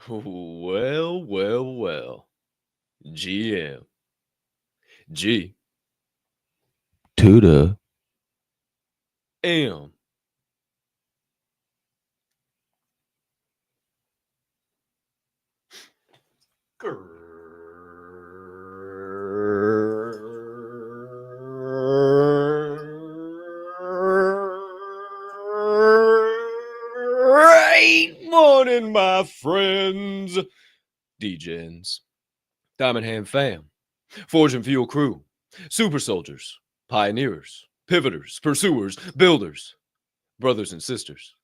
Well, well, well. GM. G. To the M. Great morning, my friends. DJs, Diamond Hand fam, Forge and Fuel crew, super soldiers, pioneers, pivoters, pursuers, builders, brothers and sisters,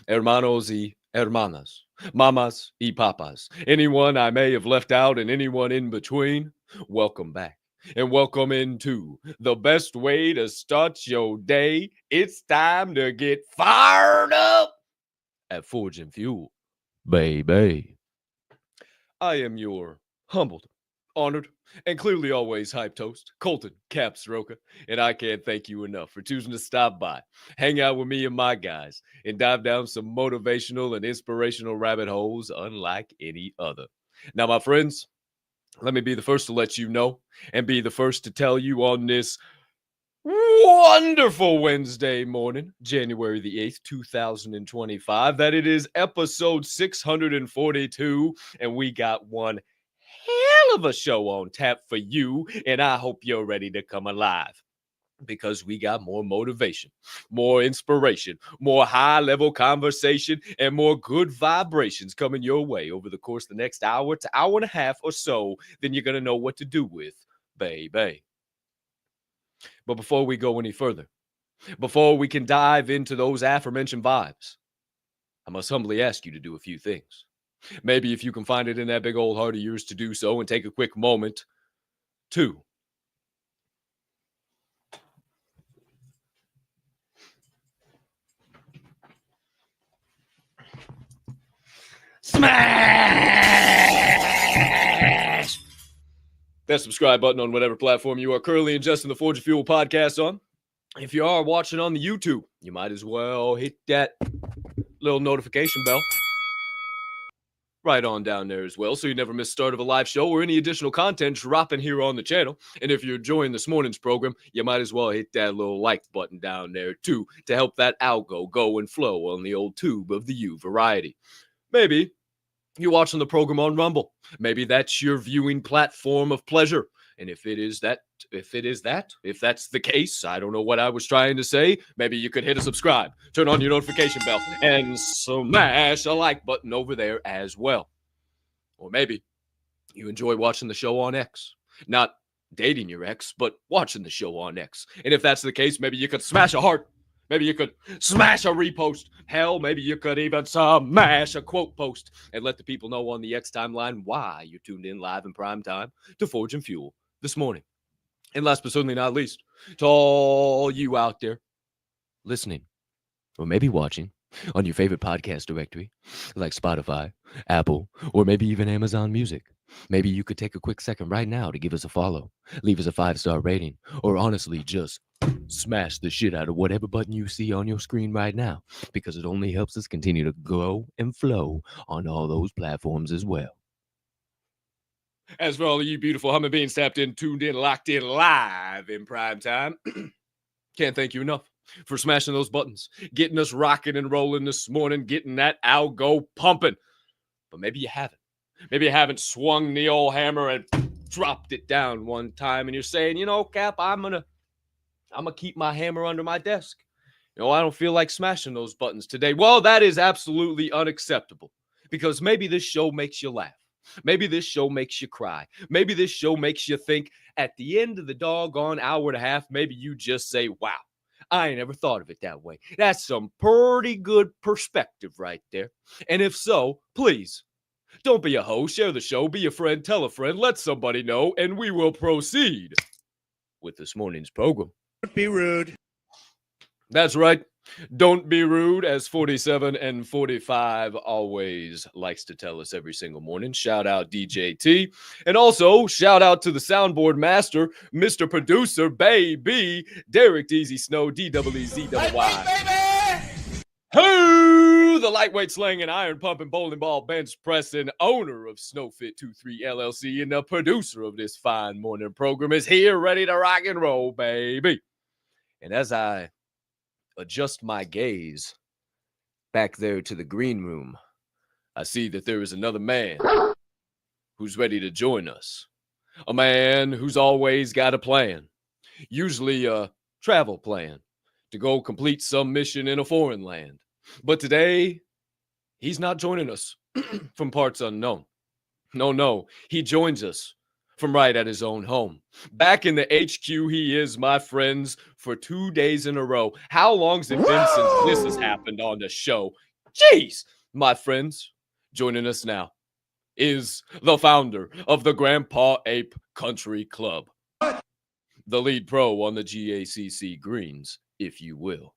hermanos y hermanas, mamas y papas, anyone I may have left out and anyone in between, welcome back. And welcome into the best way to start your day. It's time to get fired up at Forge and Fuel, baby. I am your humbled, honored, and clearly always hyped host, Colton Capp Swirl, and I can't thank you enough for choosing to stop by, hang out with me and my guys, and dive down some motivational and inspirational rabbit holes unlike any other. Now, my friends, let me be the first to let you know and be the first to tell you on this wonderful Wednesday morning, January the 8th, 2025, that it is episode 642, and we got one hell of a show on tap for you, and I hope you're ready to come alive. Because we got more motivation, more inspiration, more high-level conversation, and more good vibrations coming your way over the course of the next hour to hour and a half or so, then you're going to know what to do with, baby. But before we go any further, before we can dive into those aforementioned vibes, I must humbly ask you to do a few things. Maybe if you can find it in that big old heart of yours to do so and take a quick moment to smash that subscribe button on whatever platform you are currently ingesting the Forge of Fuel podcast on. If you are watching on the YouTube, you might as well hit that little notification bell right on down there as well, so you never miss the start of a live show or any additional content dropping here on the channel. And if you're enjoying this morning's program, you might as well hit that little like button down there too, to help that algo go and flow on the old tube of the U variety. Maybe you're watching the program on Rumble. Maybe that's your viewing platform of pleasure. And if that's the case, I don't know what I was trying to say. Maybe you could hit a subscribe, turn on your notification bell, and smash a like button over there as well. Or maybe you enjoy watching the show on X. Not dating your ex, but watching the show on X. And if that's the case, maybe you could smash a heart. Maybe you could smash a repost. Hell, maybe you could even smash a quote post and let the people know on the X timeline why you tuned in live in prime time to Forge and Fuel this morning. And last but certainly not least, to all you out there listening or maybe watching on your favorite podcast directory like Spotify, Apple, or maybe even Amazon Music. Maybe you could take a quick second right now to give us a follow, leave us a 5-star rating, or honestly just smash the shit out of whatever button you see on your screen right now, because it only helps us continue to grow and flow on all those platforms as well. As for all of you beautiful humming beings tapped in, tuned in, locked in live in prime time, can't thank you enough for smashing those buttons, getting us rocking and rolling this morning, getting that algo pumping. But maybe you haven't. Maybe you haven't swung the old hammer and dropped it down one time, and you're saying, you know, Cap, I'm gonna keep my hammer under my desk. You know, I don't feel like smashing those buttons today. Well, that is absolutely unacceptable, because maybe this show makes you laugh. Maybe this show makes you cry. Maybe this show makes you think at the end of the doggone hour and a half, maybe you just say, wow, I ain't never thought of it that way. That's some pretty good perspective right there. And if so, please, don't be a hoe. Share the show. Be a friend. Tell a friend. Let somebody know. And we will proceed with this morning's program. Don't be rude. That's right. Don't be rude, as 47 and 45 always likes to tell us every single morning. Shout out DJ T. And also, shout out to the soundboard master, Mr. Producer, baby, Derek Deezy Snow, DWZY. Who, the lightweight slang and iron pumping bowling ball bench pressing owner of Snowfit 23 LLC and the producer of this fine morning program is here, ready to rock and roll, baby. And as I adjust my gaze back there to the green room, I see that there is another man who's ready to join us. A man who's always got a plan, usually a travel plan, to go complete some mission in a foreign land. But today, he's not joining us from parts unknown. No, he joins us from right at his own home. Back in the HQ, he is, my friends, for 2 days in a row. How long's it been since this has happened on the show? Jeez! My friends, joining us now is the founder of the Grandpa Ape Country Club. The lead pro on the GACC greens, if you will.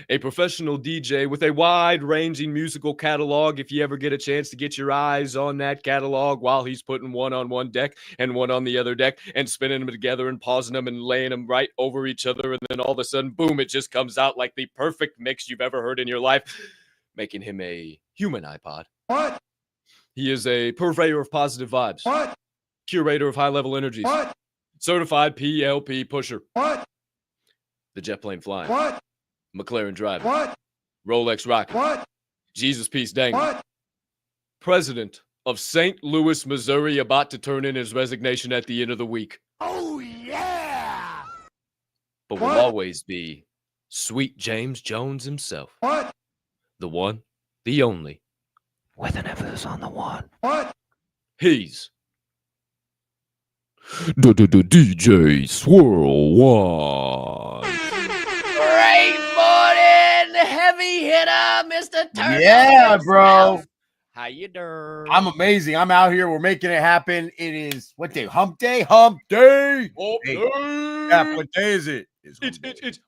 A professional DJ with a wide-ranging musical catalog. If you ever get a chance to get your eyes on that catalog while he's putting one on one deck and one on the other deck and spinning them together and pausing them and laying them right over each other, and then all of a sudden, boom, it just comes out like the perfect mix you've ever heard in your life, making him a human iPod. What? He is a purveyor of positive vibes. What? Curator of high-level energies. What? Certified PLP pusher. What? The jet plane flying. What? McLaren driving. What? Rolex rocking. What? Jesus peace dangling. What? President of St. Louis, Missouri, about to turn in his resignation at the end of the week. Oh, yeah! But will What? always be Sweet James Jones himself. What? The one, the only, with an emphasis on the one. What? He's DJ Swirl One. Great morning, heavy hitter, Mr. Turner. Yeah, bro. How you doing? I'm amazing. I'm out here. We're making it happen. It is what day? Hump day? Hump day. Hump Hey, day. Cap, what day is it? It's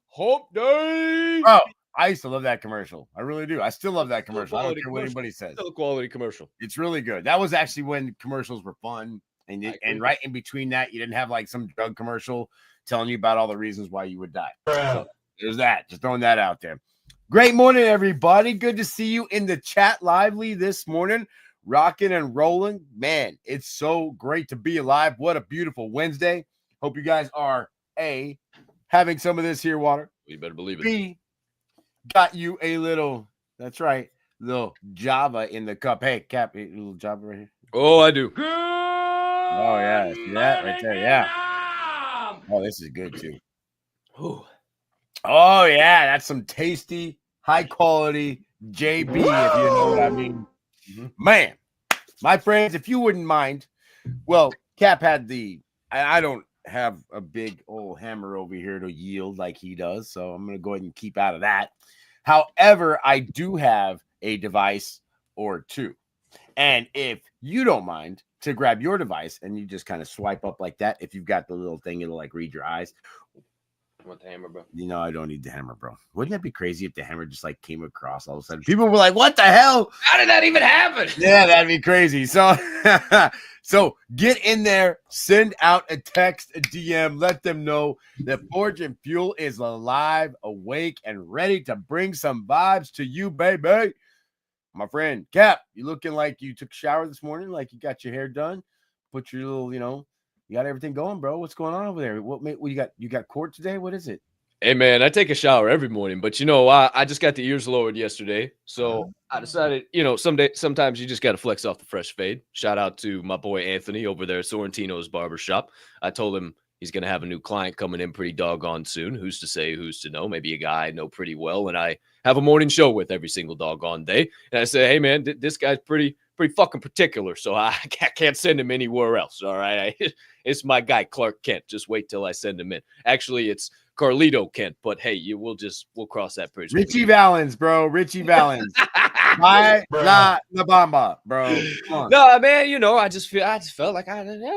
hump day. Bro, I used to love that commercial. I really do. I still love that Still a commercial. I don't quality care what commercial. anybody says. Still a quality commercial. It's really good. That was actually when commercials were fun. And right in between that, you didn't have like some drug commercial telling you about all the reasons why you would die. So there's that. Just throwing that out there. Great morning, everybody. Good to see you in the chat lively this morning. Rocking and rolling. Man, it's so great to be alive. What a beautiful Wednesday. Hope you guys are A, having some of this here water. You better believe it. B, got you a little, that's right, little Java in the cup. Hey, Cap, a little Java right here. Oh, I do. Oh, yeah. See that right there? Yeah. Oh, this is good, too. Ooh. Oh, yeah. That's some tasty, high quality JB, if you know what I mean. Man, my friends, if you wouldn't mind, well, Cap had I don't have a big old hammer over here to yield like he does, so I'm going to go ahead and keep out of that. However, I do have a device or two. And if you don't mind to grab your device and you just kind of swipe up like that, if you've got the little thing, it'll like read your eyes. I want the hammer, bro. You know, I don't need the hammer, bro. Wouldn't that be crazy if the hammer just like came across all of a sudden? People were like, what the hell? How did that even happen? Yeah, that'd be crazy. So, so get in there, send out a text, a DM, let them know that Forge and Fuel is alive, awake, and ready to bring some vibes to you, baby. My friend, Cap, you looking like you took a shower this morning, like you got your hair done, put your little, you got everything going, bro. What's going on over there? What you got? You got court today? What is it? Hey, man, I take a shower every morning, but I just got the ears lowered yesterday. So I decided, sometimes you just got to flex off the fresh fade. Shout out to my boy Anthony over there at Sorrentino's Barbershop. I told him he's going to have a new client coming in pretty doggone soon. Who's to say, who's to know? Maybe a guy I know pretty well, and I have a morning show with every single doggone day. And I say, hey, man, this guy's pretty fucking particular, so I can't send him anywhere else, all right? It's my guy, Clark Kent. Just wait till I send him in. Actually, it's Carlito Kent, but hey, we'll cross that bridge. Richie Valens, bro. Richie Valens. La Bamba, bro. No, man, I just felt like I don't know.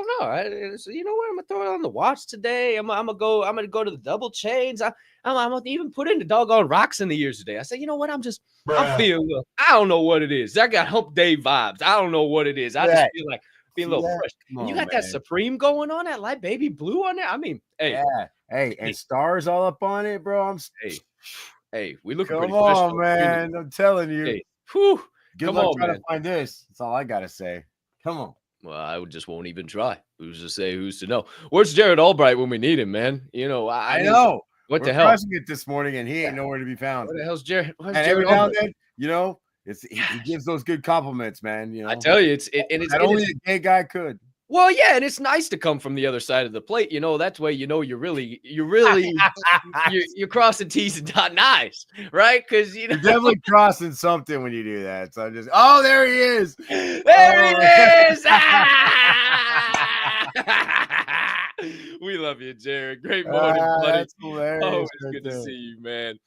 You know what? I'm gonna throw it on the watch today. I'm gonna go to the double chains. I'm gonna even put in the doggone rocks in the ears today. I said, you know what? I'm feeling. I don't know what it is. I got hump day vibes. I don't know what it is. I just feel like a little fresh. And you got that Supreme going on, that light baby blue on there. I mean, hey, yeah. Hey, and stars all up on it, bro. Hey, we look come pretty on, man. I'm telling you. Hey, whew. Good luck trying to find this. That's all I gotta say. Come on. Well, I just won't even try. Who's to say? Who's to know? Where's Jared Albright when we need him, man? I know. What We're the hell? crushing it this morning, and he ain't nowhere to be found. What the hell's Jared? And every now and then, he gives those good compliments, man. I tell you, it's only a gay guy could. Well, yeah, and it's nice to come from the other side of the plate. That's why you're really you're crossing T's and dotting I's, right? Because you're definitely crossing something when you do that. So I'm just, oh, there he is. There he is. We love you, Jared. Great morning, buddy. That's hilarious. Oh, it's good to see you, man.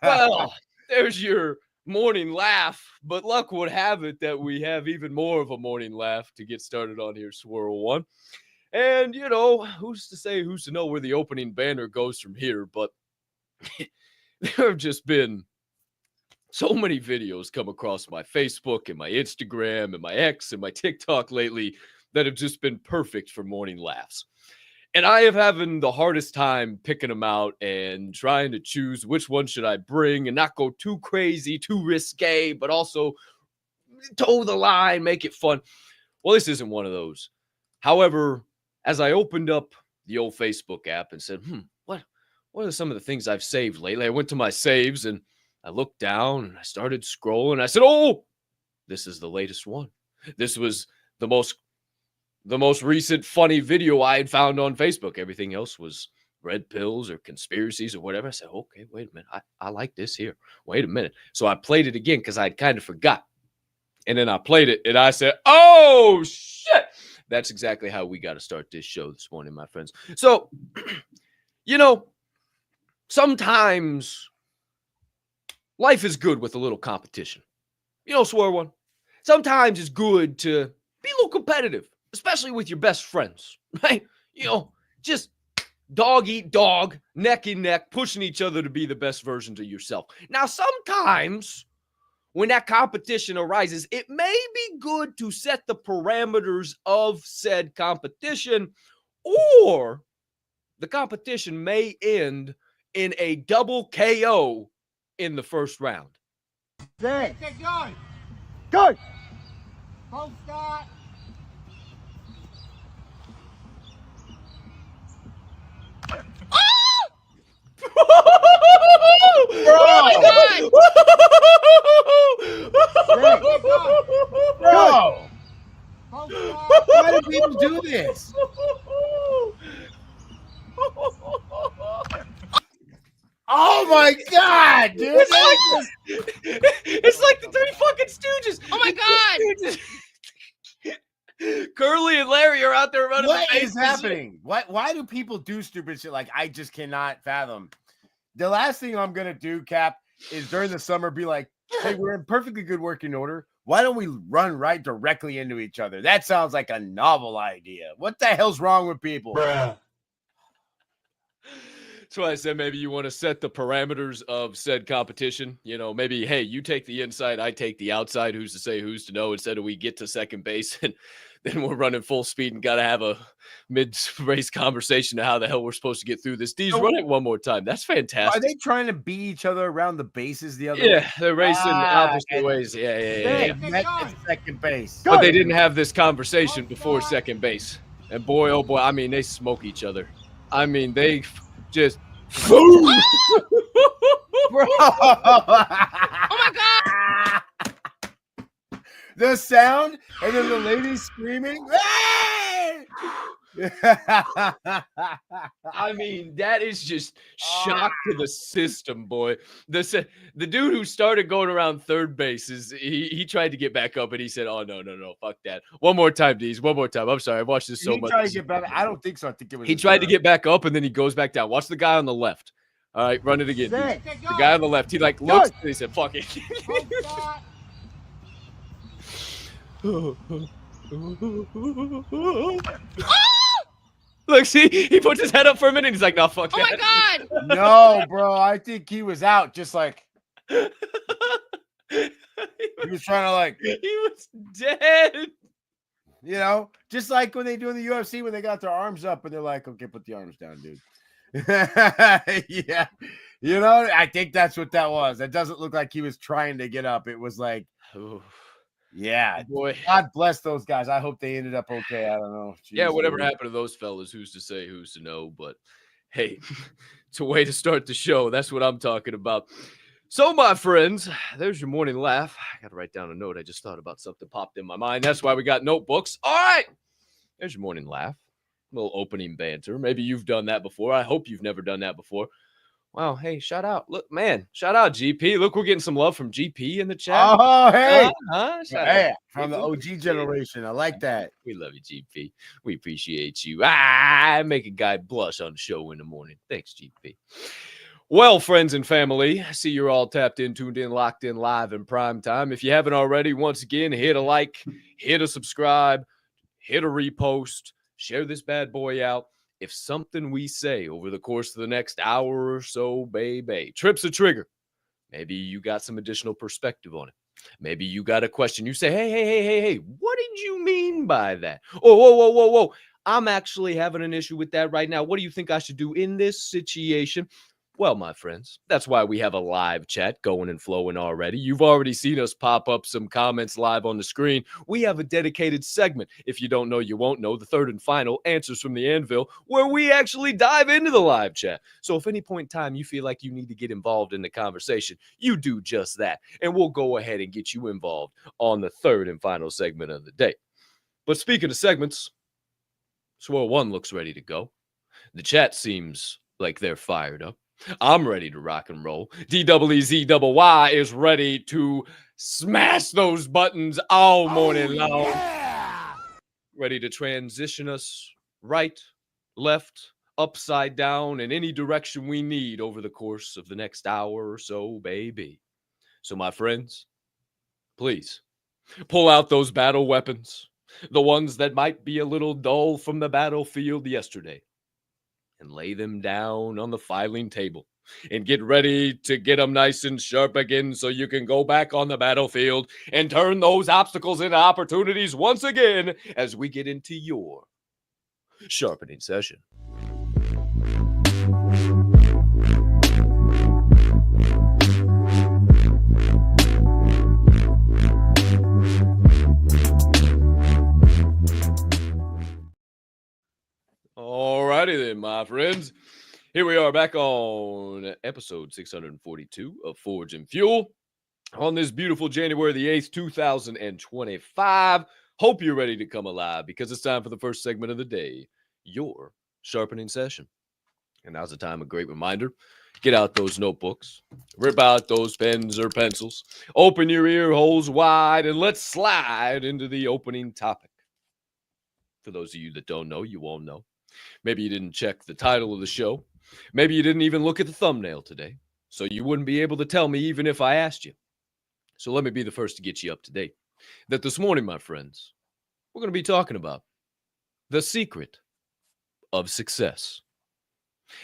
Well, there's your morning laugh, but luck would have it that we have even more of a morning laugh to get started on here, Swirl One. And who's to say, who's to know where the opening banner goes from here? But there have just been so many videos come across my Facebook and my Instagram and my X and my TikTok lately that have just been perfect for morning laughs. And I have having the hardest time picking them out and trying to choose which one should I bring and not go too crazy, too risque, but also toe the line, make it fun. Well, this isn't one of those. However, as I opened up the old Facebook app and said, what are some of the things I've saved lately? I went to my saves and I looked down and I started scrolling. I said, oh, this is the latest one. This was the most recent funny video I had found on Facebook. Everything else was red pills or conspiracies or whatever. I said, okay, wait a minute. I like this here. Wait a minute. So I played it again because I'd kind of forgot. And then I played it and I said, oh, shit. That's exactly how we got to start this show this morning, my friends. So, sometimes life is good with a little competition. Swirl One. sometimes it's good to be a little competitive, especially with your best friends, right? Just dog eat dog, neck and neck, pushing each other to be the best versions of yourself. Now, sometimes when that competition arises, it may be good to set the parameters of said competition, or the competition may end in a double KO in the first round. Get going. Go. Full start. Go. Full start. Why do people do this? Oh my God, dude! It's like the Three fucking Stooges. Oh my God! Curly and Larry are out there running. What is happening? Why do people do stupid shit? Like, I just cannot fathom. The last thing I'm gonna do, Cap, is during the summer be like, hey, we're in perfectly good working order. Why don't we run right directly into each other? That sounds like a novel idea. What the hell's wrong with people? Bruh. That's why I said maybe you want to set the parameters of said competition. Maybe, hey, you take the inside, I take the outside. Who's to say, who's to know? Instead of we get to second base and then we're running full speed and got to have a mid-race conversation to how the hell we're supposed to get through this. D's, run it one more time. That's fantastic. Are they trying to beat each other around the bases the other way? Yeah, they're racing opposite ways. Yeah. They met at second base. But they didn't have this conversation before second base. And boy, oh boy, I mean, they smoke each other. I mean, they just... Bro. Oh my God! The sound, and then the lady screaming. Hey! I mean, that is just shock to the system, boy. The dude who started going around third base he tried to get back up and he said, "Oh no, fuck that! One more time, D's. One more time. I'm sorry, I've watched this so much." Tried to get back. I don't think so. I think it was. He tried to get back up and then he goes back down. Watch the guy on the left. All right, run it again. D's. The guy on the left. He looks and he said, "Fuck it." Look, see, he puts his head up for a minute. And he's like, "No, fuck Oh that." my God! No, bro. I think he was out. Just like he was trying to, like, he was dead. Just like when they do in the UFC when they got their arms up and they're like, "Okay, put the arms down, dude." Yeah, I think that's what that was. It doesn't look like he was trying to get up. It was like, yeah, boy. God bless those guys. I hope they ended up okay. I don't know. Yeah, Jeez, whatever Lord. happened to those fellas? Who's to say? Who's to know? But hey, it's a way to start the show. That's what I'm talking about. So, my friends, there's your morning laugh. I got to write down a note. I just thought about something popped in my mind. That's why we got notebooks. All right. There's your morning laugh. A little opening banter. Maybe you've done that before. I hope you've never done that before. Wow. Hey, shout out. Look, man, shout out GP. Look, we're getting some love from GP in the chat. Oh, hey. Shout Hey, out. from the OG generation. I like that. We love you, GP. We appreciate you. Make a guy blush on the show in the morning. Thanks, GP. Well, friends and family, I see you're all tapped in, tuned in, locked in, live in prime time. If you haven't already, once again, hit a like, hit a subscribe, hit a repost, share this bad boy out. If something we say over the course of the next hour or so, baby, trips a trigger, maybe you got some additional perspective on it. Maybe you got a question. You say, hey, what did you mean by that? Oh, whoa. I'm actually having an issue with that right now. What do you think I should do in this situation? Well, my friends, that's why we have a live chat going and flowing already. You've already seen us pop up some comments live on the screen. We have a dedicated segment. If you don't know, you won't know. The third and final Answers from the Anvil, where we actually dive into the live chat. So if any point in time you feel like you need to get involved in the conversation, you do just that. And we'll go ahead and get you involved on the third and final segment of the day. But speaking of segments, Swirl One looks ready to go. The chat seems like they're fired up. I'm ready to rock and roll. DWEZYY is ready to smash those buttons all morning long. Yeah. Ready to transition us right, left, upside down, in any direction we need over the course of the next hour or so, baby. So, my friends, please Pull out those battle weapons, the ones that might be a little dull from the battlefield yesterday, and lay them down on the filing table and get ready to get them nice and sharp again so you can go back on the battlefield and turn those obstacles into opportunities once again as we get into your sharpening session. Alrighty then, my friends. Here we are back on episode 642 of Forge and Fuel on this beautiful January the 8th, 2025. Hope you're ready to come alive because it's time for the first segment of the day, your sharpening session. And now's the time, a great reminder. Get out those notebooks, rip out those pens or pencils, open your ear holes wide, and let's slide into the opening topic. For those of you that don't know, you won't know. Maybe you didn't check the title of the show. Maybe you didn't even look at the thumbnail today, so you wouldn't be able to tell me even if I asked you. So let me be the first to get you up to date. That this morning, my friends, we're going to be talking about the secret of success.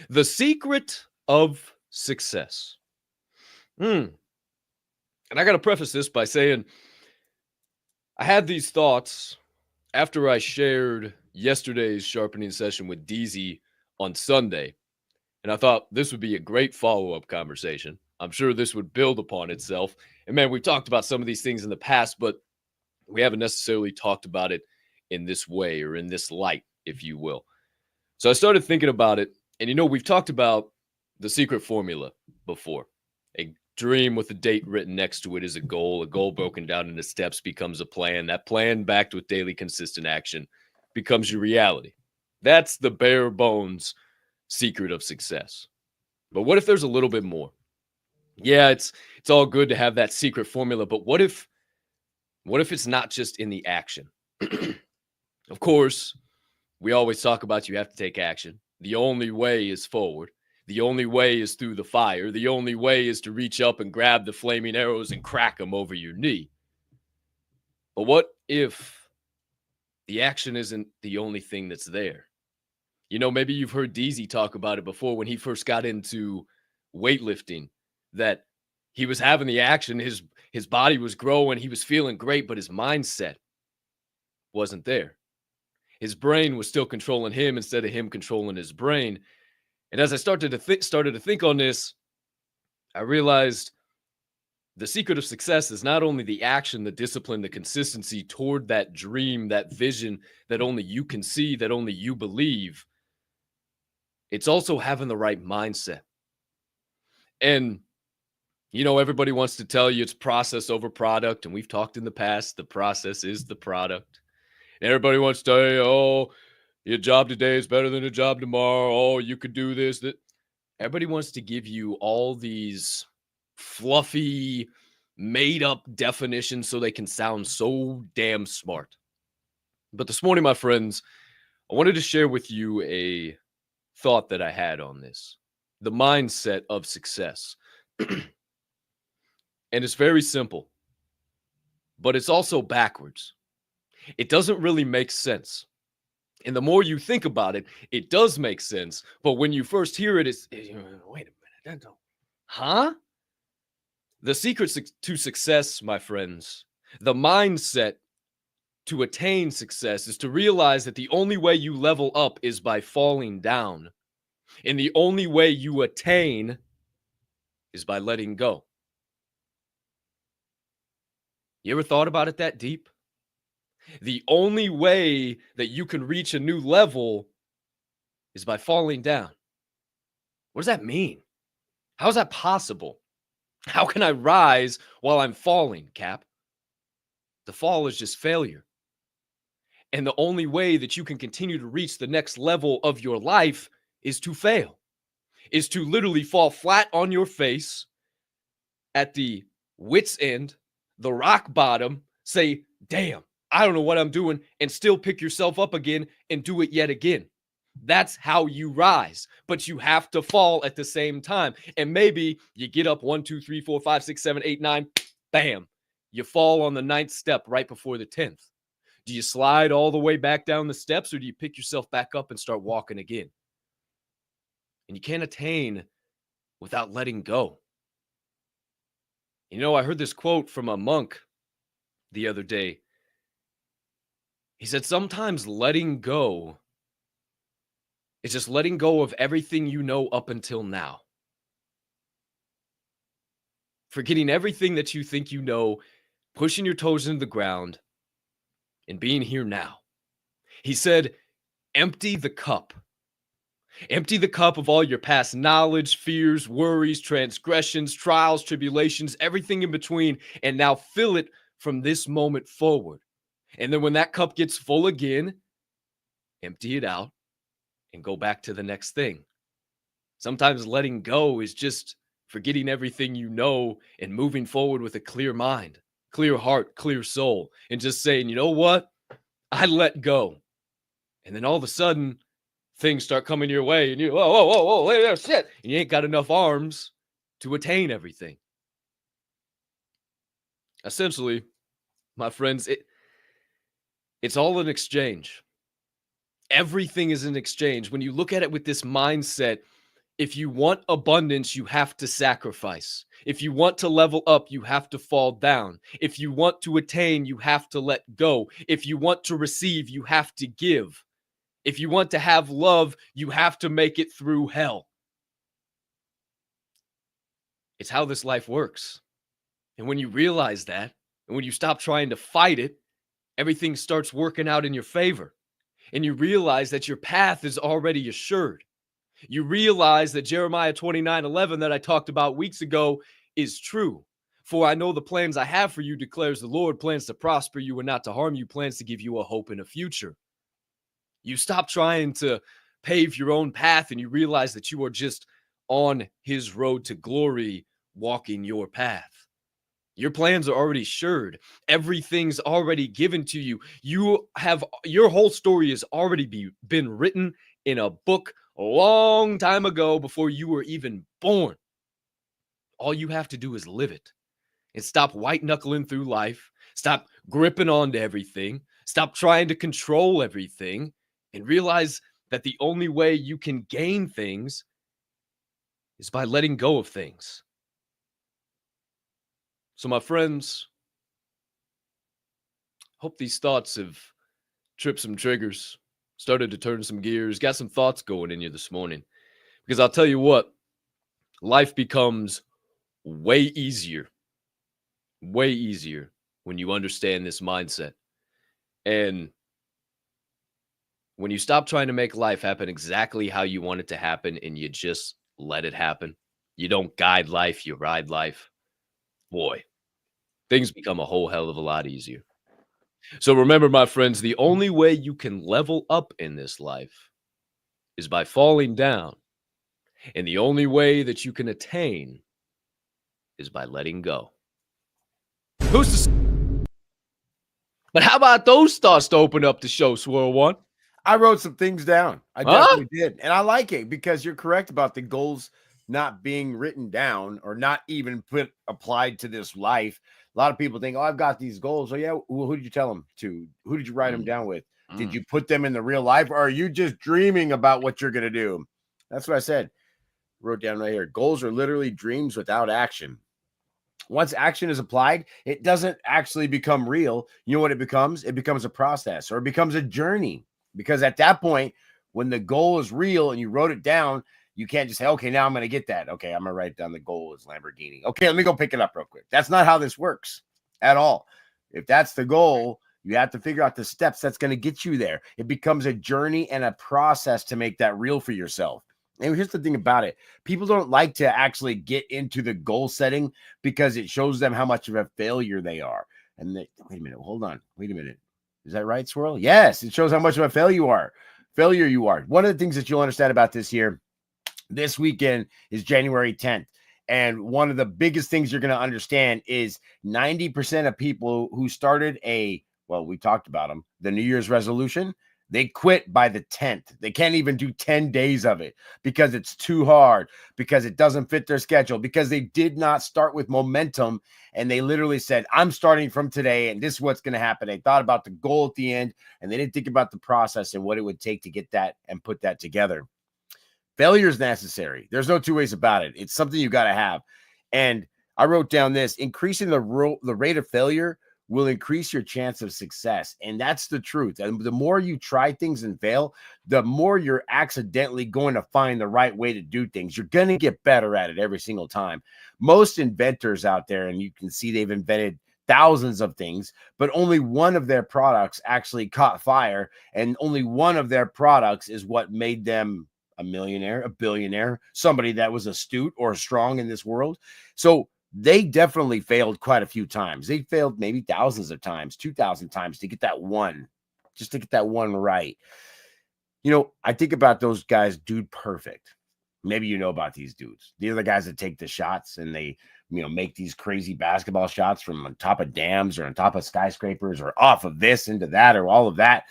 The secret of success. And I got to preface this by saying I had these thoughts after I shared yesterday's sharpening session with DZ on Sunday. And I thought this would be a great follow-up conversation. I'm sure this would build upon itself. And man, we've talked about some of these things in the past, but we haven't necessarily talked about it in this way or in this light, if you will. So I started thinking about it. And we've talked about the secret formula before. A dream with a date written next to it is a goal. A goal broken down into steps becomes a plan. That plan backed with daily consistent action becomes your reality. That's the bare bones secret of success. But what if there's a little bit more? Yeah, it's all good to have that secret formula, but what if it's not just in the action? Of course, we always talk about you have to take action. The only way is forward. The only way is through the fire. The only way is to reach up and grab the flaming arrows and crack them over your knee. But what if the action isn't the only thing that's there? Maybe you've heard DZ talk about it before when he first got into weightlifting, that he was having the action, his body was growing, he was feeling great, but his mindset wasn't there. His brain was still controlling him instead of him controlling his brain. And as I started to think on this, I realized the secret of success is not only the action, the discipline, the consistency toward that dream, that vision that only you can see, that only you believe. It's also having the right mindset. And, everybody wants to tell you it's process over product. And we've talked in the past, the process is the product. And everybody wants to tell you, oh, your job today is better than a job tomorrow. Oh, you could do this. That. Everybody wants to give you all these fluffy, made-up definitions so they can sound so damn smart. But this morning, my friends, I wanted to share with you a thought that I had on this. The mindset of success. And it's very simple, but it's also backwards. It doesn't really make sense. And the more you think about it, it does make sense. But when you first hear it, it's, wait a minute. Huh? The secret to success, my friends, the mindset to attain success is to realize that the only way you level up is by falling down. And the only way you attain is by letting go. You ever thought about it that deep? The only way that you can reach a new level is by falling down. What does that mean? How is that possible? How can I rise while I'm falling, Cap? The fall is just failure. And the only way that you can continue to reach the next level of your life is to fail, is to literally fall flat on your face at the wit's end, the rock bottom, say, damn, I don't know what I'm doing, and still pick yourself up again and do it yet again. That's how you rise, but you have to fall at the same time. And maybe you get up 1, 2, 3, 4, 5, 6, 7, 8, 9, bam. You fall on the 9th step right before the 10th. Do you slide all the way back down the steps, or do you pick yourself back up and start walking again? And you can't attain without letting go. You know, I heard this quote from a monk the other day. He said, sometimes letting go is just letting go of everything you know up until now. Forgetting everything that you think you know, pushing your toes into the ground, and being here now. He said, empty the cup. Empty the cup of all your past knowledge, fears, worries, transgressions, trials, tribulations, everything in between, and now fill it from this moment forward. And then when that cup gets full again, empty it out and go back to the next thing. Sometimes letting go is just forgetting everything you know and moving forward with a clear mind, clear heart, clear soul, and just saying, you know what? I let go. And then all of a sudden, things start coming your way, and you, whoa, wait there, shit. And you ain't got enough arms to attain everything. Essentially, my friends, it's all an exchange. Everything is an exchange. When you look at it with this mindset, if you want abundance, you have to sacrifice. If you want to level up, you have to fall down. If you want to attain, you have to let go. If you want to receive, you have to give. If you want to have love, you have to make it through hell. It's how this life works. And when you realize that, and when you stop trying to fight it, everything starts working out in your favor. And you realize that your path is already assured. You realize that Jeremiah 29:11 that I talked about weeks ago is true. For I know the plans I have for you, declares the Lord, plans to prosper you and not to harm you, plans to give you a hope and a future. You stop trying to pave your own path and you realize that you are just on his road to glory, walking your path. Your plans are already assured. Everything's already given to you. Your whole story has already been written in a book a long time ago before you were even born. All you have to do is live it and stop white knuckling through life. Stop gripping onto everything. Stop trying to control everything and realize that the only way you can gain things is by letting go of things. So, my friends, hope these thoughts have tripped some triggers, started to turn some gears, got some thoughts going in you this morning. Because I'll tell you what, life becomes way easier when you understand this mindset. And when you stop trying to make life happen exactly how you want it to happen and you just let it happen, you don't guide life, you ride life, boy, things become a whole hell of a lot easier. So remember, my friends, the only way you can level up in this life is by falling down. And the only way that you can attain is by letting go. But how about those thoughts to open up the show, Swirl One? I wrote some things down. I definitely did. And I like it because you're correct about the goals not being written down or not even applied to this life. A lot of people think, oh, I've got these goals. Oh, yeah. Well, who did you tell them to? Who did you write them down with? Did you put them in the real life, or are you just dreaming about what you're going to do? That's what I said. Wrote down right here. Goals are literally dreams without action. Once action is applied, it doesn't actually become real. You know what it becomes? It becomes a process, or it becomes a journey. Because at that point, when the goal is real and you wrote it down, you can't just say, okay, now I'm going to get that. Okay, I'm going to write down the goal is Lamborghini. Okay, let me go pick it up real quick. That's not how this works at all. If that's the goal, you have to figure out the steps that's going to get you there. It becomes a journey and a process to make that real for yourself. And here's the thing about it. People don't like to actually get into the goal setting because it shows them how much of a failure they are. And wait a minute, hold on. Wait a minute. Is that right, Swirl? Yes, it shows how much of a failure you are. One of the things that you'll understand about this weekend is January 10th. And one of the biggest things you're going to understand is 90% of people who started we talked about them, the New Year's resolution, They quit by the 10th. They can't even do 10 days of it because it's too hard, because it doesn't fit their schedule, because they did not start with momentum. And they literally said, I'm starting from today, and this is what's going to happen. They thought about the goal at the end, and they didn't think about the process and what it would take to get that and put that together. Failure is necessary. There's no two ways about it. It's something you got to have. And I wrote down this: increasing the rate of failure will increase your chance of success. And that's the truth. And the more you try things and fail, the more you're accidentally going to find the right way to do things. You're going to get better at it every single time. Most inventors out there, and you can see they've invented thousands of things, but only one of their products actually caught fire. And only one of their products is what made them a millionaire, a billionaire, somebody that was astute or strong in this world. So they definitely failed quite a few times. They failed maybe thousands of times, 2,000 times to get that one, just to get that one right. You know, I think about those guys, Dude Perfect. Maybe you know about these dudes. These are the guys that take the shots and they, you know, make these crazy basketball shots from on top of dams or on top of skyscrapers or off of this into that or all of that.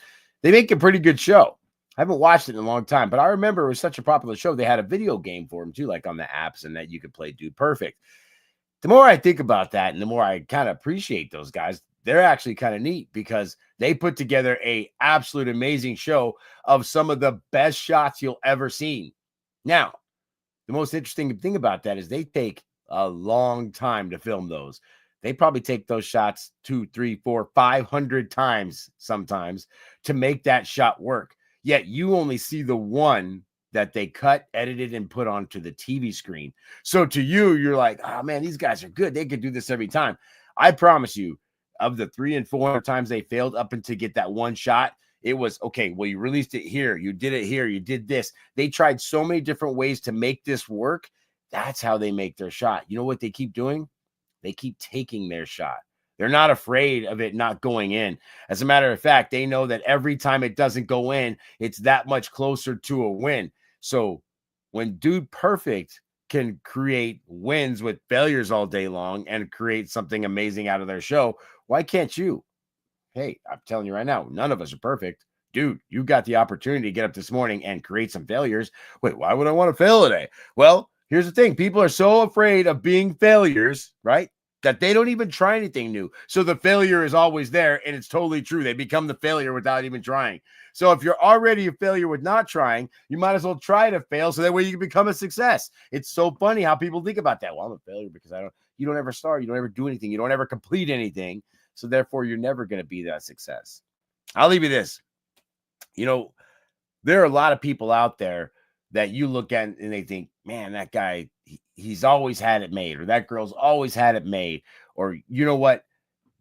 They make a pretty good show. I haven't watched it in a long time, but I remember it was such a popular show. They had a video game for them too, like on the apps, and that you could play Dude Perfect. The more I think about that and the more I kind of appreciate those guys, they're actually kind of neat because they put together a absolute amazing show of some of the best shots you'll ever see. Now, the most interesting thing about that is they take a long time to film those. They probably take those shots 2, 3, 4, 500 times sometimes to make that shot work. Yet you only see the one that they cut, edited, and put onto the TV screen. So to you, you're like, oh man, these guys are good. They could do this every time. I promise you, of the 300 and 400 times they failed up until get that one shot, it was, okay, well, you released it here. You did it here. You did this. They tried so many different ways to make this work. That's how they make their shot. You know what they keep doing? They keep taking their shot. They're not afraid of it not going in. As a matter of fact, they know that every time it doesn't go in, it's that much closer to a win. So when Dude Perfect can create wins with failures all day long and create something amazing out of their show, why can't you? Hey, I'm telling you right now, none of us are perfect. Dude, you got the opportunity to get up this morning and create some failures. Wait, why would I want to fail today? Well, here's the thing. People are so afraid of being failures, right, that they don't even try anything new. So the failure is always there, and it's totally true. They become the failure without even trying. So if you're already a failure with not trying, you might as well try to fail so that way you can become a success. It's so funny how people think about that. Well, I'm a failure because you don't ever start, you don't ever do anything, you don't ever complete anything. So therefore, you're never going to be that success. I'll leave you this. You know, there are a lot of people out there that you look at and they think, man, that guy, he's always had it made, or that girl's always had it made, or you know what,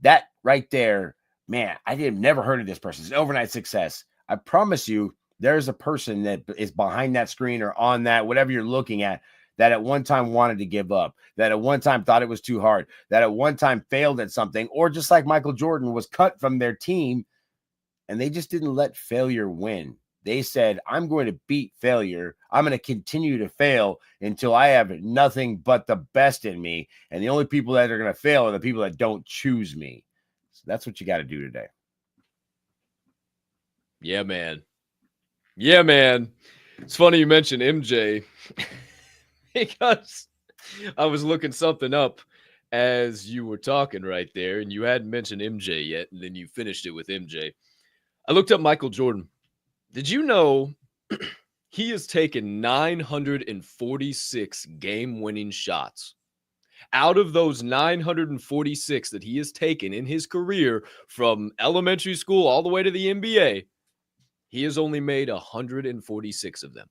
that right there, man, I never heard of this person. It's an overnight success. I promise you, there's a person that is behind that screen or on that, whatever you're looking at, that at one time wanted to give up, that at one time thought it was too hard, that at one time failed at something, or just like Michael Jordan was cut from their team and they just didn't let failure win. They said, I'm going to beat failure. I'm going to continue to fail until I have nothing but the best in me. And the only people that are going to fail are the people that don't choose me. So that's what you got to do today. Yeah, man. Yeah, man. It's funny you mentioned MJ because I was looking something up as you were talking right there, and you hadn't mentioned MJ yet, and then you finished it with MJ. I looked up Michael Jordan. Did you know he has taken 946 game-winning shots? Out of those 946 that he has taken in his career from elementary school all the way to the NBA, he has only made 146 of them.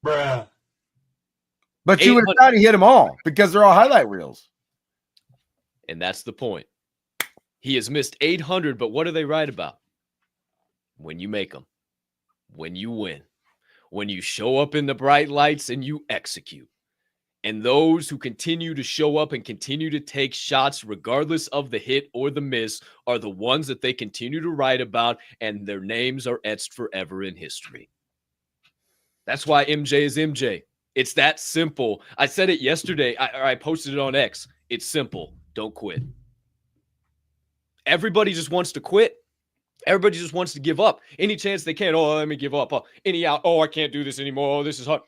Bruh. But you would have thought he hit them all because they're all highlight reels. And that's the point. He has missed 800, but what do they write about? When you make them, when you win, when you show up in the bright lights and you execute. And those who continue to show up and continue to take shots regardless of the hit or the miss are the ones that they continue to write about, and their names are etched forever in history. That's why MJ is MJ. It's that simple. I said it yesterday. I posted it on X. It's simple. Don't quit. Everybody just wants to quit. Everybody just wants to give up any chance they can. Oh, let me give up. Oh, any out. Oh, I can't do this anymore. Oh, this is hard.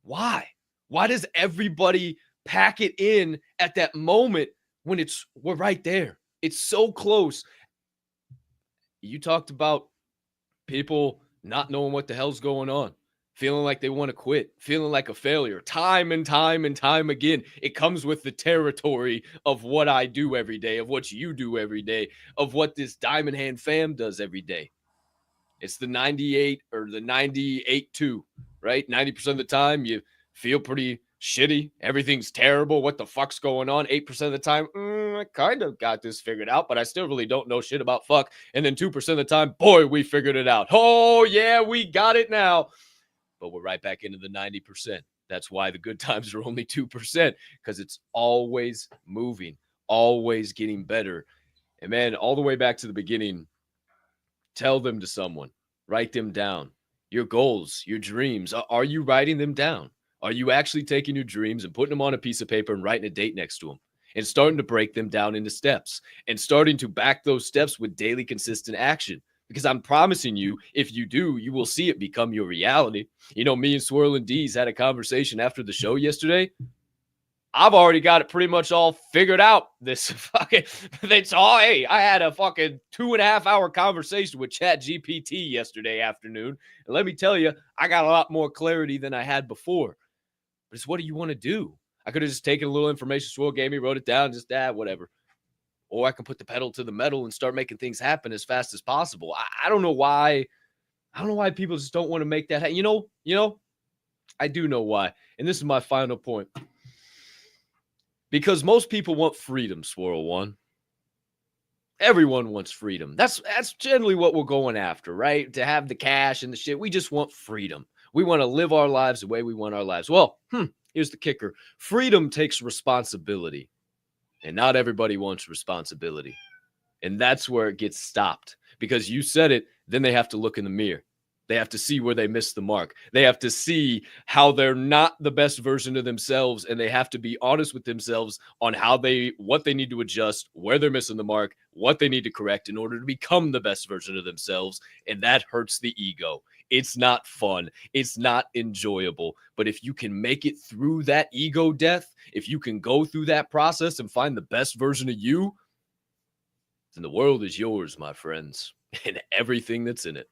Why? Why does everybody pack it in at that moment when we're right there? It's so close. You talked about people not knowing what the hell's going on, feeling like they want to quit, feeling like a failure time and time and time again. It comes with the territory of what I do every day, of what you do every day, of what this Diamond Hand fam does every day. It's the 98 or the 98-2, right? 90% of the time you feel pretty shitty. Everything's terrible. What the fuck's going on? 8% of the time, I kind of got this figured out, but I still really don't know shit about fuck. And then 2% of the time, boy, we figured it out. Oh, yeah, we got it now. But we're right back into the 90%. That's why the good times are only 2%, because it's always moving, always getting better. And man, all the way back to the beginning, tell them to someone, write them down. Your goals, your dreams, are you writing them down? Are you actually taking your dreams and putting them on a piece of paper and writing a date next to them and starting to break them down into steps and starting to back those steps with daily consistent action? Because I'm promising you, if you do, you will see it become your reality. You know, me and Swirl and D's had a conversation after the show yesterday. I've already got it pretty much all figured out. This fucking, hey, I had a fucking 2.5 hour conversation with ChatGPT yesterday afternoon. And let me tell you, I got a lot more clarity than I had before. But it's what do you want to do? I could have just taken a little information Swirl gave me, wrote it down, just whatever. Or I can put the pedal to the metal and start making things happen as fast as possible. I don't know why. I don't know why people just don't want to make that happen. You know, I do know why. And this is my final point. Because most people want freedom, Swirl One. Everyone wants freedom. That's generally what we're going after, right? To have the cash and the shit. We just want freedom. We want to live our lives the way we want our lives. Well, here's the kicker. Freedom takes responsibility. And not everybody wants responsibility. And that's where it gets stopped. Because you said it, then they have to look in the mirror. They have to see where they missed the mark. They have to see how they're not the best version of themselves, and they have to be honest with themselves on what they need to adjust, where they're missing the mark, what they need to correct in order to become the best version of themselves. And that hurts the ego. It's not fun. It's not enjoyable. But if you can make it through that ego death, if you can go through that process and find the best version of you, then the world is yours, my friends, and everything that's in it.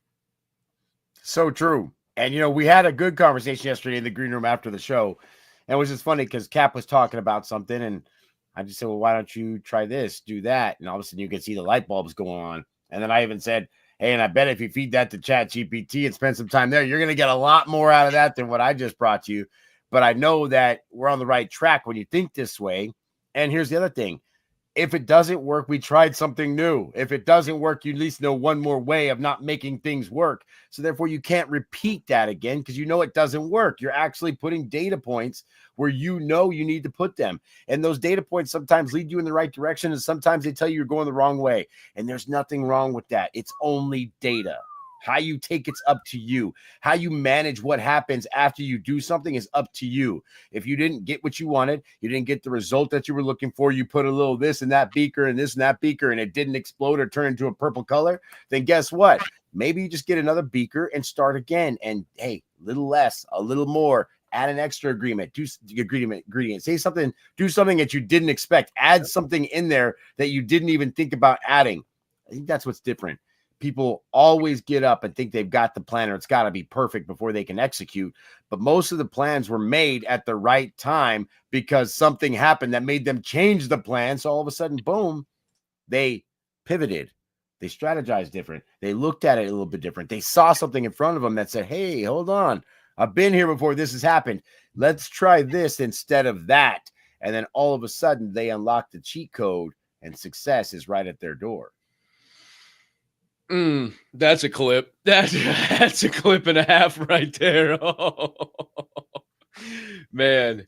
So true. And, we had a good conversation yesterday in the green room after the show. And it was just funny because Capp was talking about something. And I just said, well, why don't you try this, do that? And all of a sudden you can see the light bulbs going on. And then I even said, hey, and I bet if you feed that to ChatGPT and spend some time there, you're going to get a lot more out of that than what I just brought you. But I know that we're on the right track when you think this way. And here's the other thing. If it doesn't work, we tried something new. If it doesn't work, you at least know one more way of not making things work. So therefore, you can't repeat that again because it doesn't work. You're actually putting data points where you need to put them. And those data points sometimes lead you in the right direction, and sometimes they tell you you're going the wrong way. And there's nothing wrong with that. It's only data. How you take it's up to you. How you manage what happens after you do something is up to you. If you didn't get what you wanted, you didn't get the result that you were looking for, you put a little this and that beaker and this and that beaker and it didn't explode or turn into a purple color, then guess what? Maybe you just get another beaker and start again. And hey, a little less, a little more. Add an extra ingredient, say something, do something that you didn't expect. Add something in there that you didn't even think about adding. I think that's what's different. People always get up and think they've got the plan or it's got to be perfect before they can execute. But most of the plans were made at the right time because something happened that made them change the plan. So all of a sudden, boom, they pivoted. They strategized different. They looked at it a little bit different. They saw something in front of them that said, hey, hold on. I've been here before this has happened. Let's try this instead of that. And then all of a sudden they unlock the cheat code and success is right at their door. That's a clip. That's a clip and a half right there. Oh, man,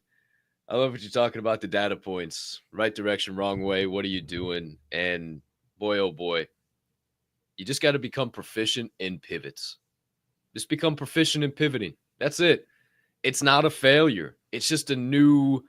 I love what you're talking about, the data points. Right direction, wrong way. What are you doing? And boy, oh boy, you just got to become proficient in pivots. Just become proficient in pivoting. That's it. It's not a failure. It's just a new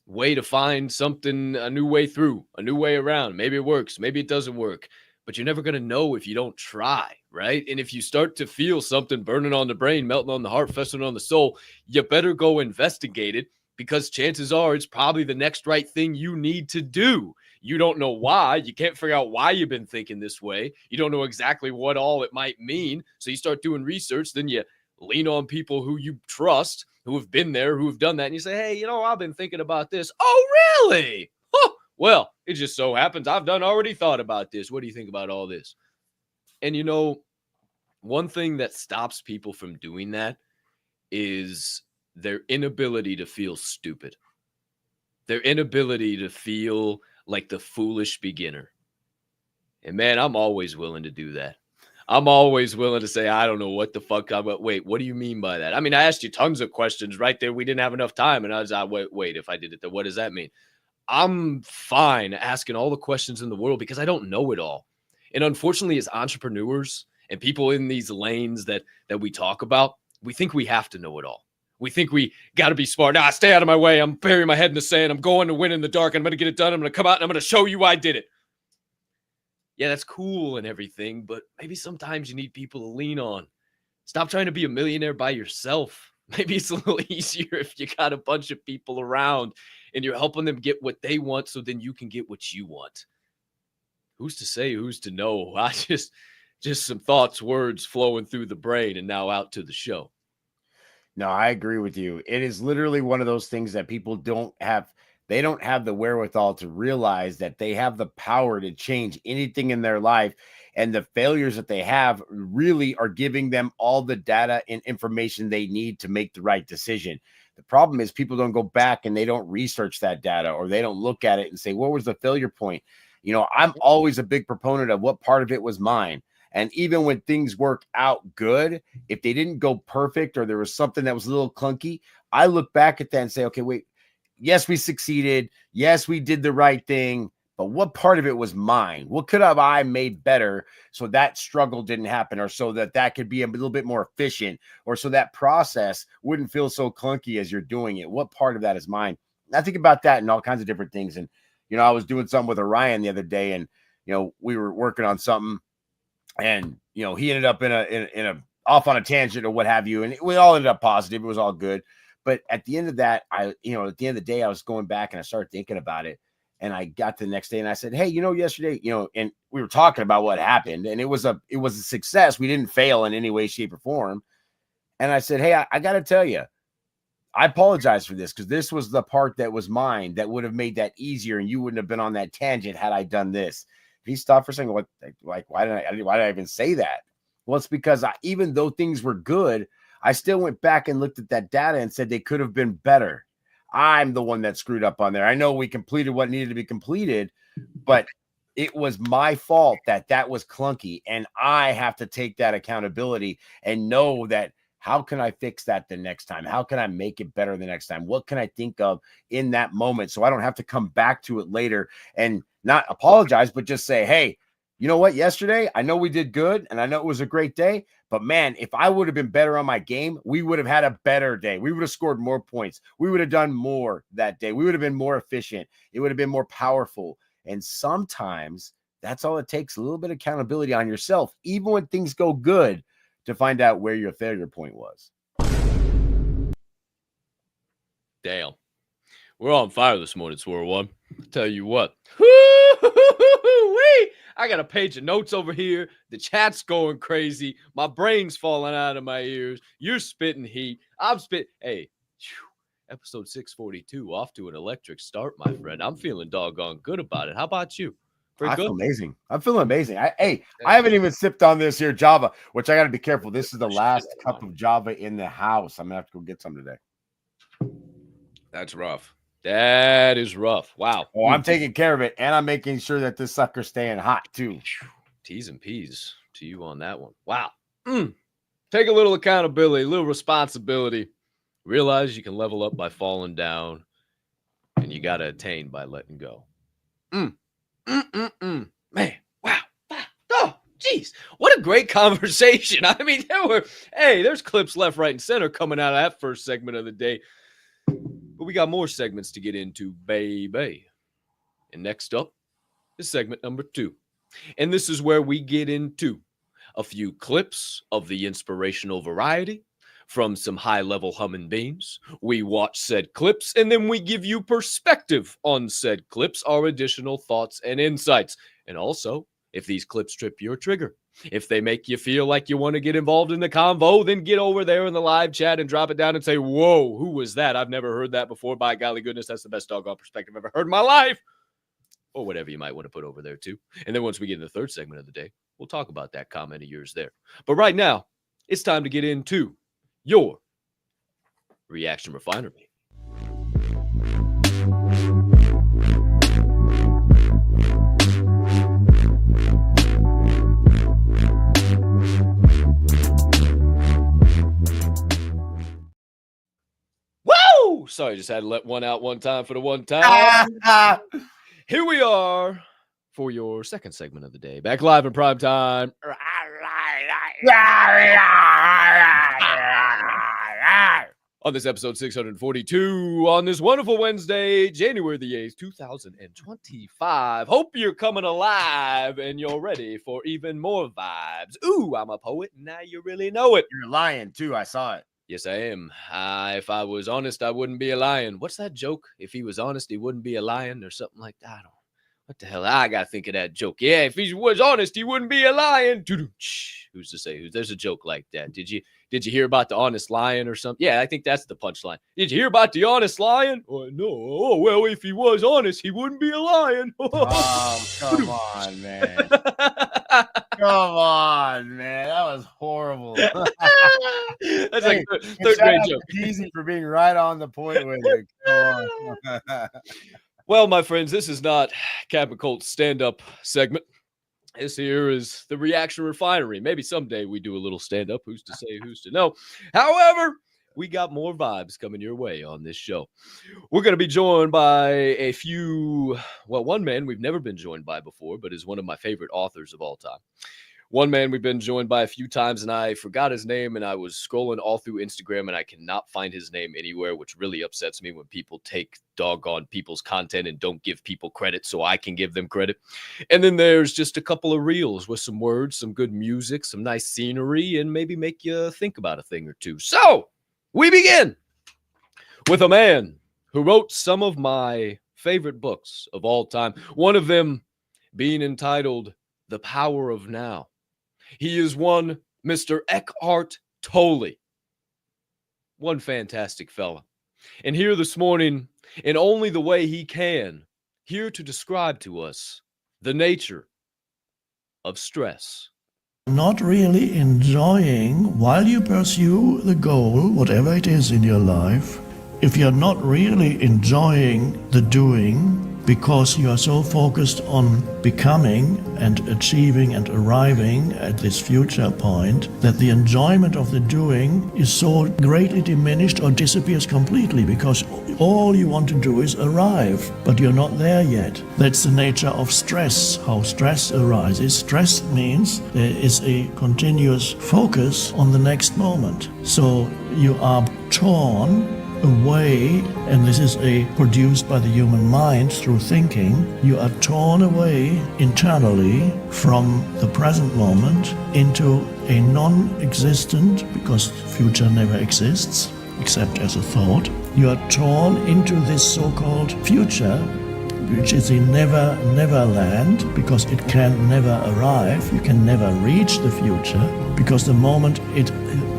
way to find something, a new way through, a new way around. Maybe it works. Maybe it doesn't work. but you're never going to know if you don't try, right? And if you start to feel something burning on the brain, melting on the heart, festering on the soul, you better go investigate it, because chances are it's probably the next right thing you need to do. You don't know why. You can't figure out why you've been thinking this way. You don't know exactly what all it might mean. So you start doing research, then you lean on people who you trust, who have been there, who have done that, and you say, hey, I've been thinking about this. Oh, really? Huh. Well, it just so happens I've already thought about this. What do you think about all this? And one thing that stops people from doing that is their inability to feel stupid. Their inability to feel like the foolish beginner. And man, I'm always willing to do that. I'm always willing to say, I don't know what the fuck. Wait, what do you mean by that? I mean, I asked you tons of questions right there. We didn't have enough time. And I was like, wait, if I did it, then what does that mean? I'm fine asking all the questions in the world because I don't know it all. And unfortunately, as entrepreneurs and people in these lanes that we talk about, we think we have to know it all. We think we got to be smart. Nah, stay out of my way. I'm burying my head in the sand. I'm going to win in the dark. I'm going to get it done. I'm going to come out and I'm going to show you I did it. Yeah, that's cool and everything, but maybe sometimes you need people to lean on. Stop trying to be a millionaire by yourself. Maybe it's a little easier if you got a bunch of people around and you're helping them get what they want so then you can get what you want. Who's to say, who's to know? I just some thoughts, words flowing through the brain and now out to the show. No, I agree with you. It is literally one of those things that people don't have. They don't have the wherewithal to realize that they have the power to change anything in their life. And the failures that they have really are giving them all the data and information they need to make the right decision. The problem is people don't go back and they don't research that data, or they don't look at it and say, what was the failure point? I'm always a big proponent of what part of it was mine. And even when things work out good, if they didn't go perfect or there was something that was a little clunky, I look back at that and say, okay, wait, yes, we succeeded. Yes, we did the right thing. But what part of it was mine? What could have I made better so that struggle didn't happen, or so that could be a little bit more efficient, or so that process wouldn't feel so clunky as you're doing it? What part of that is mine? And I think about that and all kinds of different things. And, I was doing something with Orion the other day, and, we were working on something, and, he ended up in a off on a tangent or what have you. And we all ended up positive. It was all good. But at the end of that, at the end of the day, I was going back and I started thinking about it. And I got to the next day and I said, hey, yesterday, and we were talking about what happened, and it was a success. We didn't fail in any way, shape, or form. And I said, hey, I got to tell you, I apologize for this, because this was the part that was mine that would have made that easier, and you wouldn't have been on that tangent had I done this. He stopped for a second. Why did I even say that? Well, it's because even though things were good, I still went back and looked at that data and said they could have been better. I'm the one that screwed up on there. I know we completed what needed to be completed, but it was my fault that was clunky, and I have to take that accountability and know that, how can I fix that the next time? How can I make it better the next time? What can I think of in that moment so I don't have to come back to it later and not apologize, but just say, hey, you know what? Yesterday, I know we did good, and I know it was a great day, but man, if I would have been better on my game, we would have had a better day. We would have scored more points. We would have done more that day. We would have been more efficient. It would have been more powerful. And sometimes that's all it takes, a little bit of accountability on yourself, even when things go good, to find out where your failure point was. Damn. We're on fire this morning, Swirl One. Tell you what. I got a page of notes over here. The chat's going crazy. My brain's falling out of my ears. You're spitting heat. I'm spitting. Hey, episode 642, off to an electric start, my friend. I'm feeling doggone good about it. How about you? I feel amazing. I'm feeling amazing. I haven't even sipped on this here Java, which I got to be careful. This is the last cup of Java in the house. I'm going to have to go get some today. That's rough. That is rough. Wow. Oh, I'm taking care of it, and I'm making sure that this sucker's staying hot, too. T's and P's to you on that one. Wow. Take a little accountability, a little responsibility. Realize you can level up by falling down, and you got to attain by letting go. Man, wow. Oh, geez. What a great conversation. I mean, there's clips left, right, and center coming out of that first segment of the day. But we got more segments to get into, baby. And next up is segment number 2. And this is where we get into a few clips of the inspirational variety from some high-level humming beans. We watch said clips, and then we give you perspective on said clips, our additional thoughts and insights. And also, if these clips trip your trigger, if they make you feel like you want to get involved in the convo, then get over there in the live chat and drop it down and say, whoa, who was that? I've never heard that before. By golly goodness, that's the best doggone perspective I've ever heard in my life. Or whatever you might want to put over there too. And then once we get in the third segment of the day, we'll talk about that comment of yours there. But right now, it's time to get into your reaction refinery. Woo! Sorry, just had to let one out one time for the one time. Here we are for your second segment of the day. Back live in prime time. On this episode 642 on this wonderful Wednesday, January the 8th, 2025. Hope you're coming alive and you're ready for even more vibes. Ooh, I'm a poet. Now you really know it. You're lying too. I saw it. Yes, I am. If I was honest, I wouldn't be a lion. What's that joke? If he was honest, he wouldn't be a lion or something like that. I don't know. What the hell? I got to think of that joke. Yeah, if he was honest, he wouldn't be a lion. Who's to say? There's a joke like that. Did you hear about the honest lion or something? Yeah, I think that's the punchline. Did you hear about the honest lion? Oh, no. Oh, well, if he was honest, he wouldn't be a lion. Oh, come on, man. Come on, man. That was horrible. That's like third grade joke. Easy for being right on the point with it. Come on. Well, my friends, this is not Capp and Colt's stand-up segment. This here is the reaction refinery. Maybe someday we do a little stand-up. Who's to say, who's to know? However, we got more vibes coming your way on this show. We're going to be joined by one man we've never been joined by before, but is one of my favorite authors of all time. One man we've been joined by a few times, and I forgot his name, and I was scrolling all through Instagram, and I cannot find his name anywhere, which really upsets me when people take doggone people's content and don't give people credit so I can give them credit. And then there's just a couple of reels with some words, some good music, some nice scenery, and maybe make you think about a thing or two. So, we begin with a man who wrote some of my favorite books of all time, one of them being entitled The Power of Now. He is one Mr. Eckhart Tolle. One fantastic fella. And here this morning, in only the way he can, here to describe to us the nature of stress. Not really enjoying while you pursue the goal, whatever it is in your life, if you're not really enjoying the doing, because you are so focused on becoming and achieving and arriving at this future point that the enjoyment of the doing is so greatly diminished or disappears completely, because all you want to do is arrive, but you're not there yet. That's the nature of stress, how stress arises. Stress means there is a continuous focus on the next moment. So you are torn away, and this is produced by the human mind through thinking. You are torn away internally from the present moment into a non-existent, because future never exists except as a thought. You are torn into this so-called future, which is a never land, because it can never arrive. You can never reach the future, because the moment it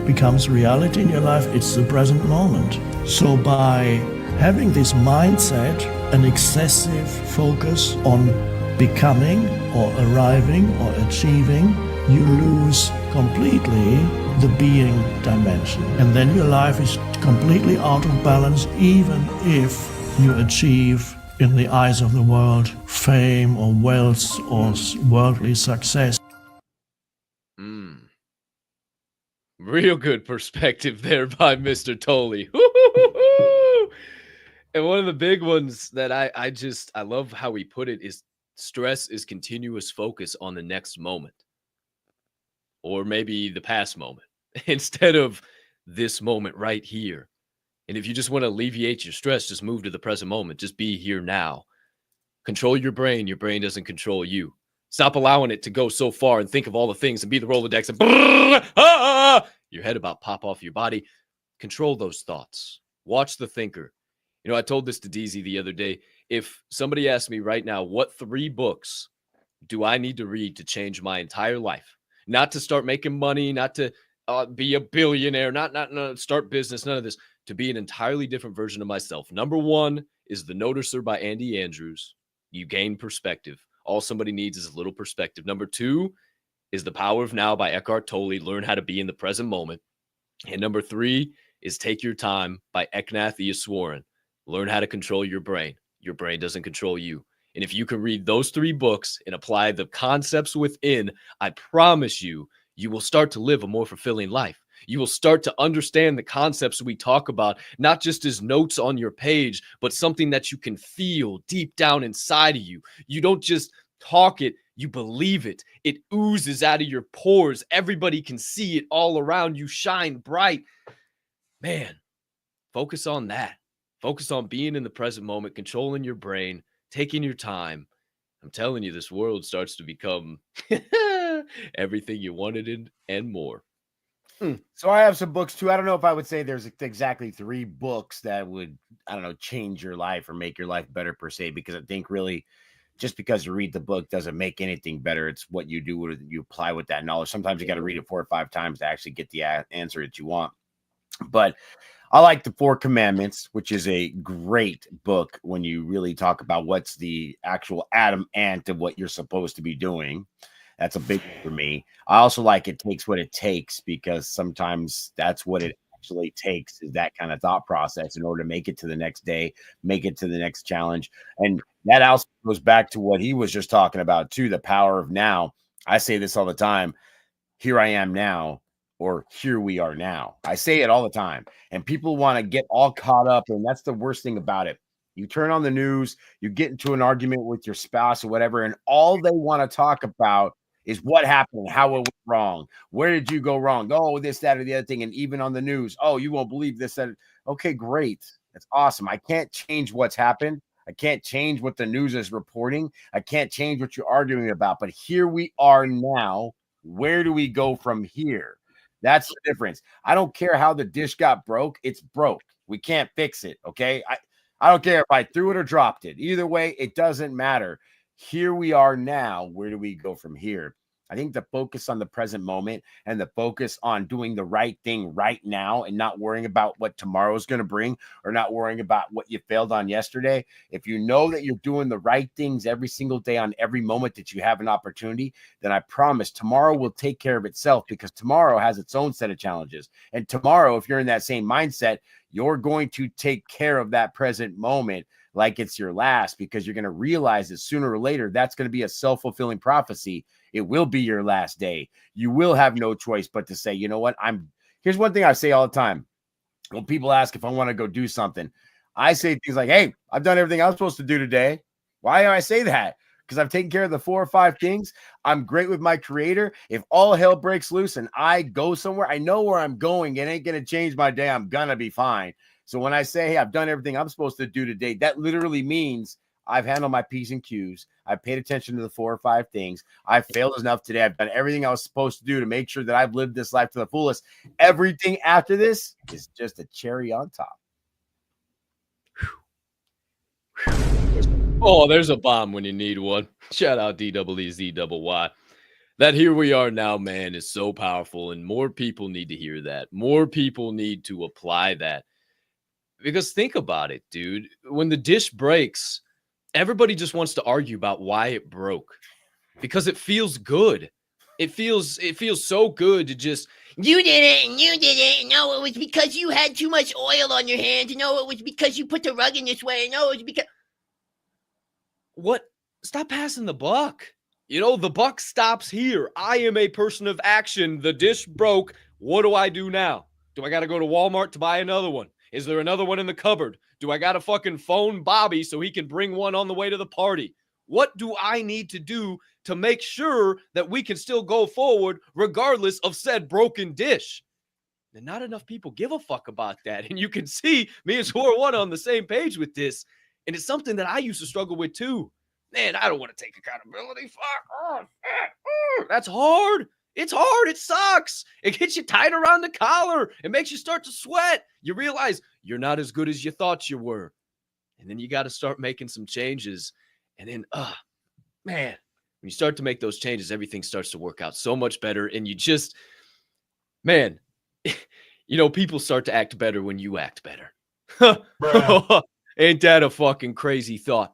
becomes reality in your life, it's the present moment. So by having this mindset, an excessive focus on becoming or arriving or achieving, you lose completely the being dimension. And then your life is completely out of balance, even if you achieve, in the eyes of the world, fame or wealth or worldly success. Real good perspective there by Mr. Tolle. And one of the big ones that I love how he put it is stress is continuous focus on the next moment, or maybe the past moment, instead of this moment right here. And if you just want to alleviate your stress, just move to the present moment. Just be here now. Control your brain. Your brain doesn't control you. Stop allowing it to go so far and think of all the things and be the Rolodex and your head about pop off your body. Control those thoughts. Watch the thinker. You know, I told this to DZ the other day. If somebody asked me right now, what 3 books do I need to read to change my entire life? Not to start making money, not to be a billionaire, not start business, none of this. To be an entirely different version of myself. Number 1 is The Noticer by Andy Andrews. You gain perspective. All somebody needs is a little perspective. Number 2 is The Power of Now by Eckhart Tolle. Learn how to be in the present moment. And number 3 is Take Your Time by Eknath Easwaran. Learn how to control your brain. Your brain doesn't control you. And if you can read those 3 books and apply the concepts within, I promise you, you will start to live a more fulfilling life. You will start to understand the concepts we talk about, not just as notes on your page, but something that you can feel deep down inside of you. You don't just talk it, you believe it. It oozes out of your pores. Everybody can see it all around you, shine bright. Man, focus on that. Focus on being in the present moment, controlling your brain, taking your time. I'm telling you, this world starts to become everything you wanted it and more. So I have some books too. I don't know if I would say there's exactly 3 books that would, I don't know, change your life or make your life better per se, because I think really just because you read the book doesn't make anything better. It's what you do, what you apply with that knowledge. Sometimes you got to read it 4 or 5 times to actually get the answer that you want. But I like The 4 Commandments, which is a great book when you really talk about what's the actual Adam ant of what you're supposed to be doing. That's a big one for me. I also like It Takes What It Takes, because sometimes that's what it actually takes, is that kind of thought process in order to make it to the next day, make it to the next challenge. And that also goes back to what he was just talking about too, the power of now. I say this all the time. Here I am now, or here we are now. I say it all the time, and people want to get all caught up. And that's the worst thing about it. You turn on the news, you get into an argument with your spouse or whatever, and all they want to talk about is what happened, how it went wrong. Where did you go wrong? Oh, this, that, or the other thing. And even on the news, oh, you won't believe this, that. Okay, great. That's awesome. I can't change what's happened. I can't change what the news is reporting. I can't change what you're arguing about. But here we are now. Where do we go from here? That's the difference. I don't care how the dish got broke. It's broke. We can't fix it. Okay. I don't care if I threw it or dropped it. Either way, it doesn't matter. Here we are now. Where do we go from here? I think the focus on the present moment and the focus on doing the right thing right now and not worrying about what tomorrow is going to bring, or not worrying about what you failed on yesterday. If you know that you're doing the right things every single day on every moment that you have an opportunity, then I promise tomorrow will take care of itself, because tomorrow has its own set of challenges. And tomorrow, if you're in that same mindset, you're going to take care of that present moment like it's your last, because you're going to realize that sooner or later, that's going to be a self-fulfilling prophecy. It will be your last day. You will have no choice but to say, you know what? Here's one thing I say all the time. When people ask if I want to go do something, I say things like, hey, I've done everything I'm supposed to do today. Why do I say that? Because I've taken care of the 4 or 5 things. I'm great with my creator. If all hell breaks loose and I go somewhere, I know where I'm going. It ain't going to change my day. I'm going to be fine. So when I say, hey, I've done everything I'm supposed to do today, that literally means I've handled my P's and Q's. I've paid attention to the 4 or 5 things. I've failed enough today. I've done everything I was supposed to do to make sure that I've lived this life to the fullest. Everything after this is just a cherry on top. Oh, there's a bomb when you need one. Shout out DEEZYY. That here we are now, man, is so powerful, and more people need to hear that. More people need to apply that. Because think about it, dude. When the dish breaks, everybody just wants to argue about why it broke, because it feels good. It feels so good to just, You did it, and you did it. No, it was because you had too much oil on your hands. No, it was because you put the rug in this way. No, it was because... what? Stop passing the buck. You know, the buck stops here. I am a person of action. The dish broke. What do I do now? Do I got to go to Walmart to buy another one? Is there another one in the cupboard? Do I got to fucking phone Bobby so he can bring one on the way to the party? What do I need to do to make sure that we can still go forward regardless of said broken dish? And not enough people give a fuck about that. And you can see me and Swirl One on the same page with this. And it's something that I used to struggle with too. Man, I don't want to take accountability. Fuck. Oh, shit. That's hard. It's hard. It sucks. It gets you tight around the collar. It makes you start to sweat. You realize you're not as good as you thought you were. And then you got to start making some changes. And then, man, when you start to make those changes, everything starts to work out so much better. And you just, man, people start to act better when you act better. Ain't that a fucking crazy thought?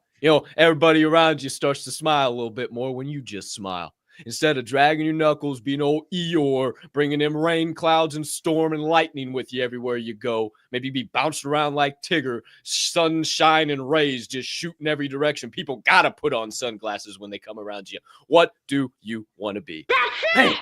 Everybody around you starts to smile a little bit more when you just smile. Instead of dragging your knuckles, being old Eeyore, bringing them rain clouds and storm and lightning with you everywhere you go. Maybe be bounced around like Tigger, sunshine and rays just shooting every direction. People got to put on sunglasses when they come around you. What do you want to be? Hey,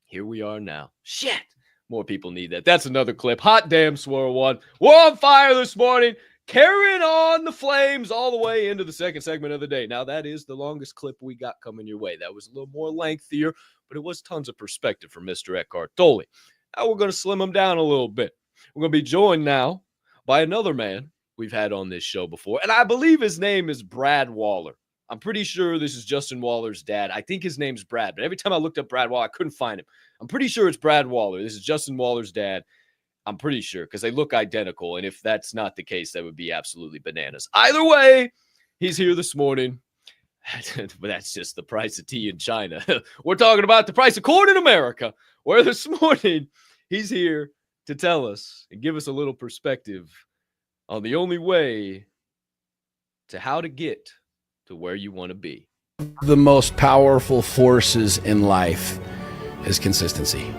here we are now. Shit. More people need that. That's another clip. Hot damn, Swirl One. We're on fire this morning. Carrying on the flames all the way into the second segment of the day. Now, that is the longest clip we got coming your way. That was a little more lengthier, but it was tons of perspective from Mr. Eckhart Tolle. Now we're going to slim him down a little bit. We're going to be joined now by another man we've had on this show before, and I believe his name is Brad Waller. I'm pretty sure this is Justin Waller's dad. I think his name's Brad, but every time I looked up Brad Waller, I couldn't find him. I'm pretty sure it's Brad Waller. This is Justin Waller's dad. I'm pretty sure because they look identical. And if that's not the case, that would be absolutely bananas. Either way, he's here this morning. But that's just the price of tea in China. We're talking about the price of corn in America, where this morning he's here to tell us and give us a little perspective on the only way to how to get to where you want to be. The most powerful forces in life is consistency.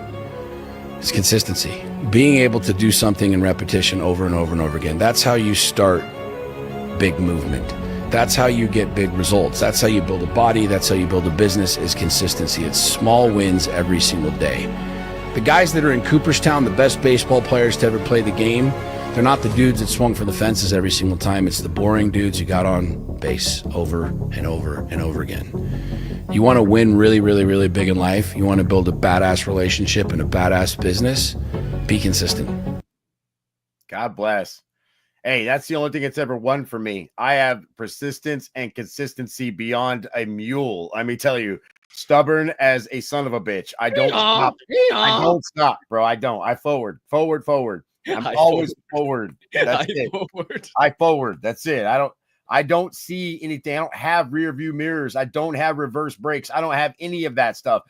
It's consistency. Being able to do something in repetition over and over and over again. That's how you start big movement. That's how you get big results. That's how you build a body. That's how you build a business, is consistency. It's small wins every single day. The guys that are in Cooperstown, the best baseball players to ever play the game, they're not the dudes that swung for the fences every single time. It's the boring dudes who got on base over and over and over again. You want to win really, really, really big in life. You want to build a badass relationship and a badass business. Be consistent. God bless. Hey, that's the only thing that's ever won for me. I have persistence and consistency beyond a mule. Let me tell you, stubborn as a son of a bitch. I don't stop. I don't stop, bro. I don't. I forward. I'm always forward. That's it. I forward. That's it. I don't see anything. I don't have rear view mirrors. I don't have reverse brakes. I don't have any of that stuff.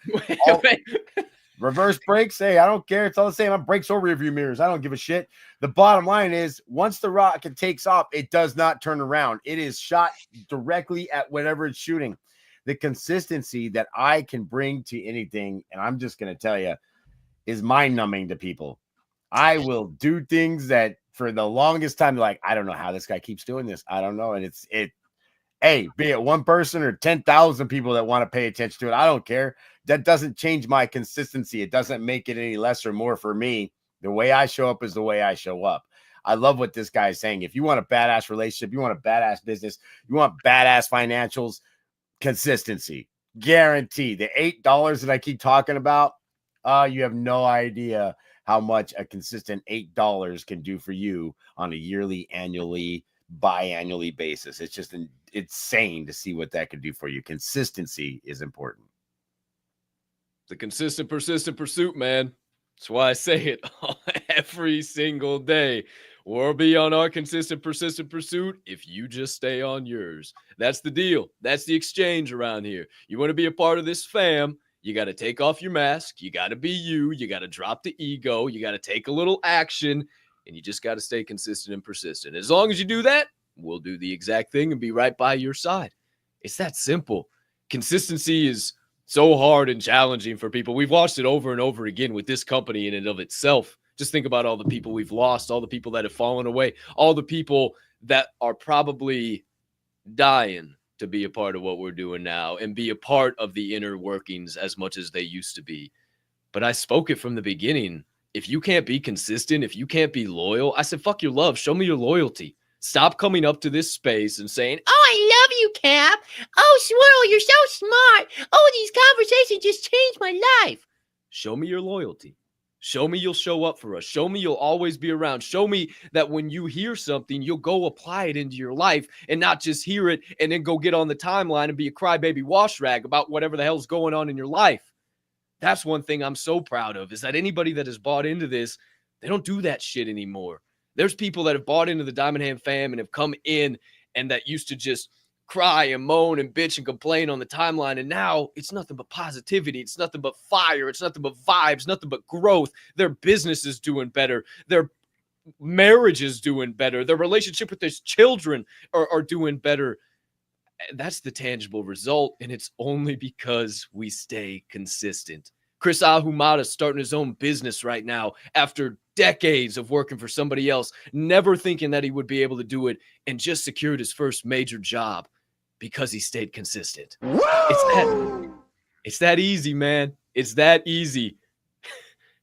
Reverse brakes, hey, I don't care. It's all the same. I'm brakes or rear view mirrors. I don't give a shit. The bottom line is, once the rocket takes off, it does not turn around. It is shot directly at whatever it's shooting. The consistency that I can bring to anything, and I'm just going to tell you, is mind-numbing to people. I will do things that for the longest time, like, I don't know how this guy keeps doing this. I don't know. And hey, be it one person or 10,000 people that want to pay attention to it, I don't care. That doesn't change my consistency. It doesn't make it any less or more for me. The way I show up is the way I show up. I love what this guy is saying. If you want a badass relationship, you want a badass business, you want badass financials, consistency, guarantee. The $8 that I keep talking about, you have no idea how much a consistent $8 can do for you on a yearly, annually, biannually basis. It's just insane to see what that can do for you. Consistency is important. The consistent, persistent pursuit, man. That's why I say it every single day. We'll be on our consistent, persistent pursuit if you just stay on yours. That's the deal. That's the exchange around here. You want to be a part of this fam, you got to take off your mask. You got to be you. You got to drop the ego. You got to take a little action, and you just got to stay consistent and persistent. As long as you do that, we'll do the exact thing and be right by your side. It's that simple. Consistency is so hard and challenging for people. We've watched it over and over again with this company in and of itself. Just think about all the people we've lost, all the people that have fallen away, all the people that are probably dying to be a part of what we're doing now and be a part of the inner workings as much as they used to be. But I spoke it from the beginning. If you can't be consistent, if you can't be loyal, I said, fuck your love. Show me your loyalty. Stop coming up to this space and saying, Oh, I love you, Cap. Oh, Swirl, you're so smart. Oh, these conversations just changed my life. show me your loyalty. Show me you'll show up for us. Show me you'll always be around. Show me that when you hear something, you'll go apply it into your life and not just hear it and then go get on the timeline and be a crybaby wash rag about whatever the hell's going on in your life. That's one thing I'm so proud of, is that anybody that has bought into this, they don't do that shit anymore. There's people that have bought into the Diamond Hand fam and have come in and that used to just cry and moan and bitch and complain on the timeline. And now it's nothing but positivity. It's nothing but fire. It's nothing but vibes, nothing but growth. Their business is doing better. Their marriage is doing better. Their relationship with their children are doing better. That's the tangible result. And it's only because we stay consistent. Chris Ahumada's starting his own business right now after decades of working for somebody else, never thinking that he would be able to do it, and just secured his first major job because he stayed consistent. It's that easy, man. It's that easy.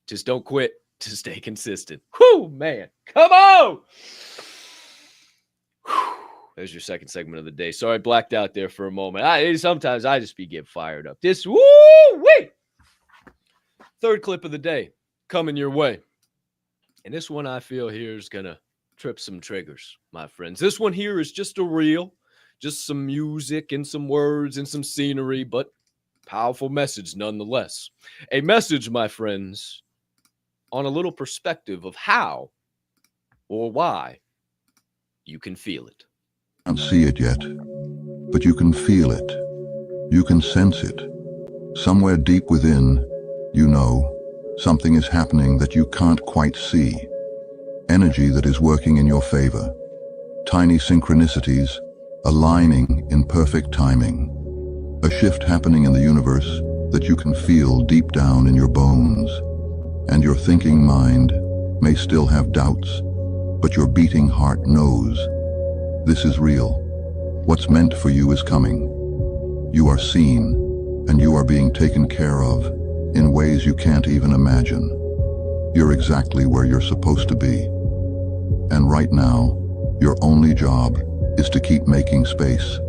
Just don't quit. Just stay consistent. Whoo, man. Come on. Whew. There's your second segment of the day. Sorry, I blacked out there for a moment. Sometimes I just be getting fired up. This, woo-wee. Third clip of the day coming your way. And this one I feel here is going to trip some triggers, my friends. This one here is just a reel, just some music and some words and some scenery, but powerful message nonetheless. A message, my friends, on a little perspective of how or why you can feel it. Can't see it yet, but you can feel it. You can sense it. Somewhere deep within, you know, something is happening that you can't quite see. Energy that is working in your favor. Tiny synchronicities aligning in perfect timing. A shift happening in the universe that you can feel deep down in your bones. And your thinking mind may still have doubts, but your beating heart knows this is real. What's meant for you is coming. You are seen, and you are being taken care of in ways you can't even imagine. You're exactly where you're supposed to be. And right now, your only job is to keep making space.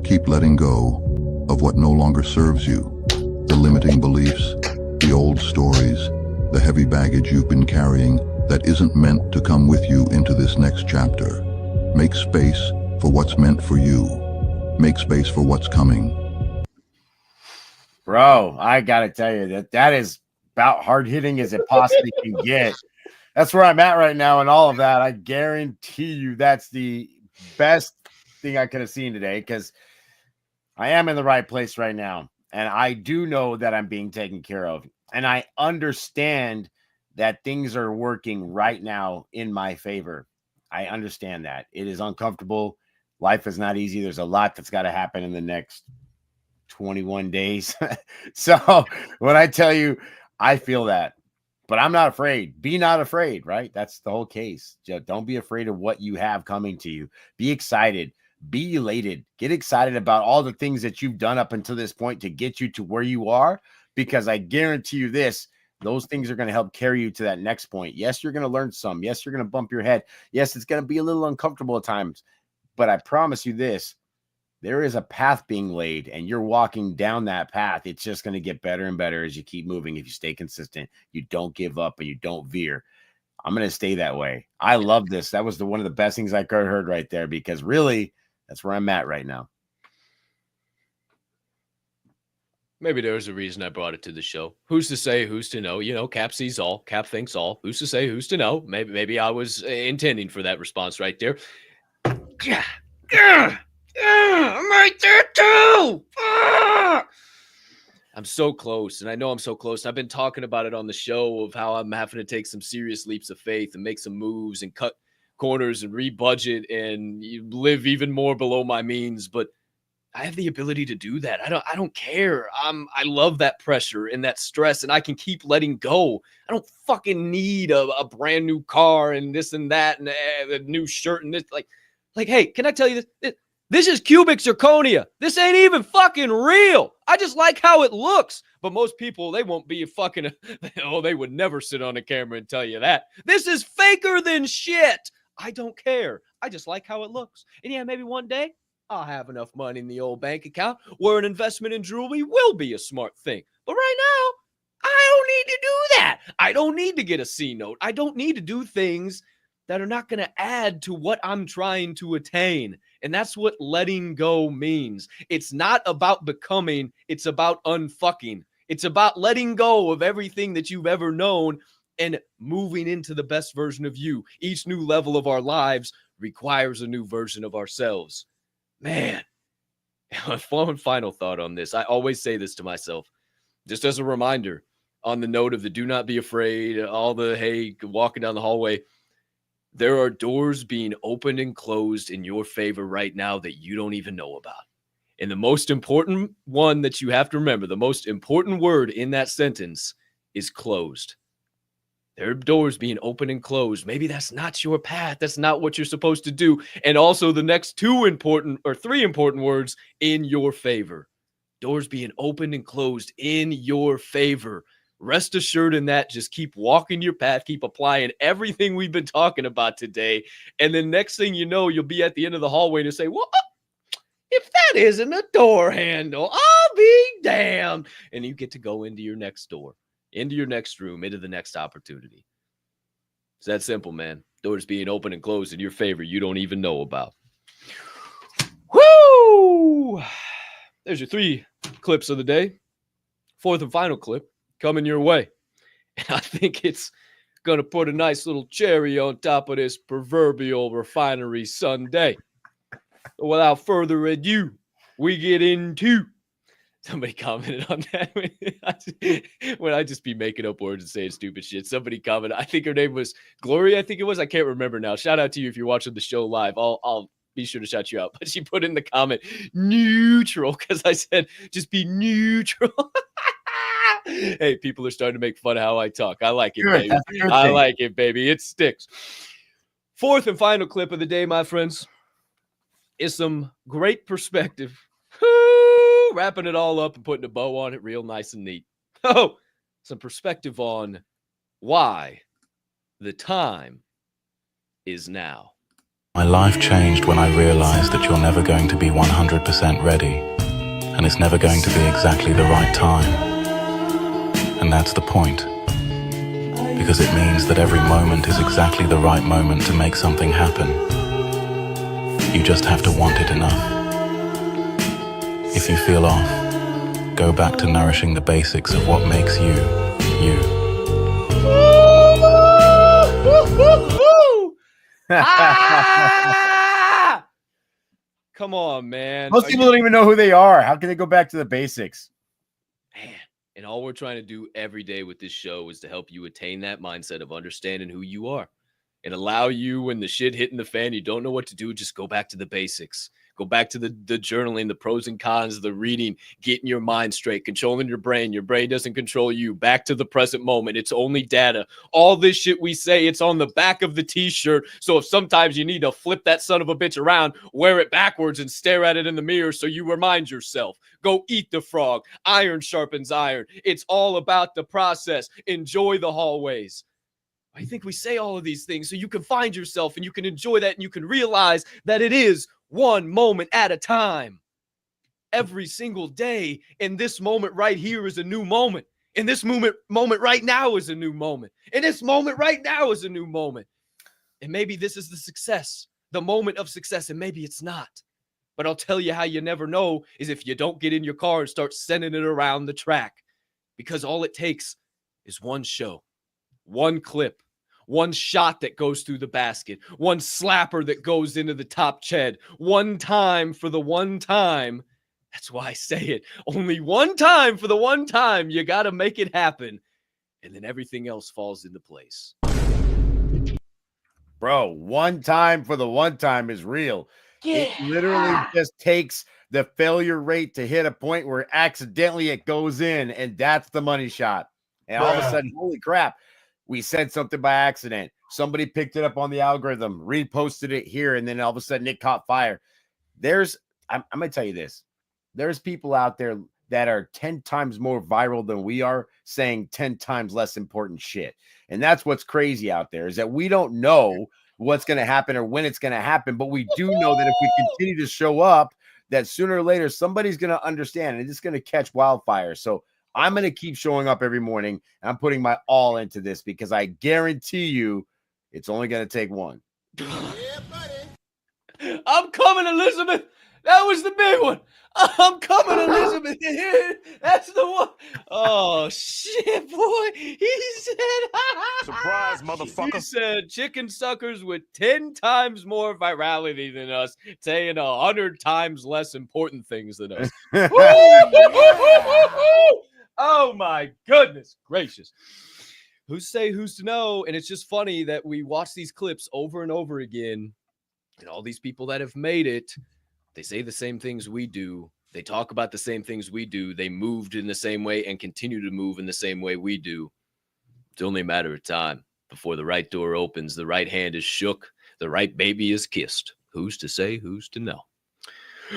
Keep letting go of what no longer serves you. The limiting beliefs, the old stories, the heavy baggage you've been carrying that isn't meant to come with you into this next chapter. Make space for what's meant for you. Make space for what's coming. Bro, I got to tell you that is about hard hitting as it possibly can get. That's where I'm at right now and all of that. I guarantee you that's the best thing I could have seen today, because I am in the right place right now. And I do know that I'm being taken care of. And I understand that things are working right now in my favor. I understand that. It is uncomfortable. Life is not easy. There's a lot that's got to happen in the next 21 days. So when I tell you, I feel that, but I'm not afraid. Be not afraid, right? That's the whole case. Don't be afraid of what you have coming to you. Be excited. Be elated. Get excited about all the things that you've done up until this point to get you to where you are, because I guarantee you this, those things are going to help carry you to that next point. Yes, you're going to learn some. Yes, you're going to bump your head. Yes, it's going to be a little uncomfortable at times, but I promise you this, there is a path being laid and you're walking down that path. It's just going to get better and better as you keep moving. If you stay consistent, you don't give up and you don't veer. I'm going to stay that way. I love this. That was one of the best things I could have heard right there, because really that's where I'm at right now. Maybe there's a reason I brought it to the show. Who's to say, who's to know? You know, Cap sees all, Cap thinks all. Who's to say, who's to know? Maybe I was intending for that response right there. I'm right there too. I'm so close, and I know I'm so close. I've been talking about it on the show of how I'm having to take some serious leaps of faith and make some moves and cut corners and re-budget and live even more below my means. But I have the ability to do that. I don't care. I love that pressure and that stress, and I can keep letting go. I don't fucking need a brand new car and this and that and a new shirt and this. Like, hey, can I tell you this? This is cubic zirconia. This ain't even fucking real. I just like how it looks. But most people, they won't be fucking, they would never sit on a camera and tell you that. This is faker than shit. I don't care. I just like how it looks. And yeah, maybe one day I'll have enough money in the old bank account where an investment in jewelry will be a smart thing. But right now, I don't need to do that. I don't need to get a C note. I don't need to do things that are not going to add to what I'm trying to attain. And that's what letting go means. It's not about becoming, it's about unfucking. It's about letting go of everything that you've ever known and moving into the best version of you. Each new level of our lives requires a new version of ourselves. Man, one final thought on this. I always say this to myself, just as a reminder, on the note of the do not be afraid, all the, hey, walking down the hallway. There are doors being opened and closed in your favor right now that you don't even know about. And the most important one that you have to remember, the most important word in that sentence is closed. There are doors being opened and closed. Maybe that's not your path. That's not what you're supposed to do. And also the next three important words, in your favor. Doors being opened and closed in your favor. Rest assured in that. Just keep walking your path. Keep applying everything we've been talking about today. And then next thing you know, you'll be at the end of the hallway and say, well, if that isn't a door handle, I'll be damned. And you get to go into your next door, into your next room, into the next opportunity. It's that simple, man. Doors being open and closed in your favor you don't even know about. Woo! There's your 3 clips of the day. 4th and final clip coming your way. And I think it's going to put a nice little cherry on top of this proverbial Refinery Sunday. Without further ado, we get into... Somebody commented on that when I just be making up words and saying stupid shit. Somebody commented, I think her name was Gloria, I think it was. I can't remember now. Shout out to you if you're watching the show live. I'll be sure to shout you out. But she put in the comment, neutral, because I said, just be neutral. Hey, people are starting to make fun of how I talk. I like it, baby. I like it, baby. It sticks. 4th and final clip of the day, my friends, is some great perspective. Wrapping it all up and putting a bow on it real nice and neat. Oh, some perspective on why the time is now. My life changed when I realized that you're never going to be 100% ready, and it's never going to be exactly the right time. And that's the point, because it means that every moment is exactly the right moment to make something happen. You just have to want it enough. If you feel off, go back to nourishing the basics of what makes you, you. Come on, man. Most people don't even know who they are. How can they go back to the basics? Man, and all we're trying to do every day with this show is to help you attain that mindset of understanding who you are and allow you, when the shit hitting the fan, you don't know what to do, just go back to the basics. Go back to the journaling, the pros and cons, the reading, getting your mind straight, controlling your brain. Your brain doesn't control you. Back to the present moment. It's only data. All this shit we say, it's on the back of the t-shirt. So if sometimes you need to flip that son of a bitch around, wear it backwards and stare at it in the mirror so you remind yourself. Go eat the frog. Iron sharpens iron. It's all about the process. Enjoy the hallways. I think we say all of these things so you can find yourself and you can enjoy that and you can realize that it is one moment at a time. Every single day, in this moment right here is a new moment. In this moment right now is a new moment. In this moment right now is a new moment. And maybe this is the success, the moment of success, and maybe it's not. But I'll tell you how you never know is if you don't get in your car and start sending it around the track. Because all it takes is one show, one clip, one shot that goes through the basket, one slapper that goes into the top shed, one time for the one time. That's why I say it. Only one time for the one time. You got to make it happen. And then everything else falls into place. Bro, one time for the one time is real. Yeah. It literally just takes the failure rate to hit a point where accidentally it goes in, and that's the money shot. And all of a sudden, holy crap, we said something by accident. Somebody picked it up on the algorithm, reposted it here, and then all of a sudden it caught fire. I'm going to tell you this. There's people out there that are 10 times more viral than we are, saying 10 times less important shit. And that's what's crazy out there, is that we don't know what's going to happen or when it's going to happen, but we do know that if we continue to show up, that sooner or later somebody's going to understand and it's going to catch wildfire. So I'm going to keep showing up every morning. And I'm putting my all into this because I guarantee you it's only going to take one. I'm coming, Elizabeth. That was the big one. I'm coming, Elizabeth. That's the one. Oh, shit, boy. He said, Surprise, motherfucker. He said chicken suckers with 10 times more virality than us, saying 100 times less important things than us. Oh, my goodness gracious. Who's to say, who's to know? And it's just funny that we watch these clips over and over again. And all these people that have made it, they say the same things we do. They talk about the same things we do. They moved in the same way and continue to move in the same way we do. It's only a matter of time before the right door opens, the right hand is shook, the right baby is kissed. Who's to say, who's to know?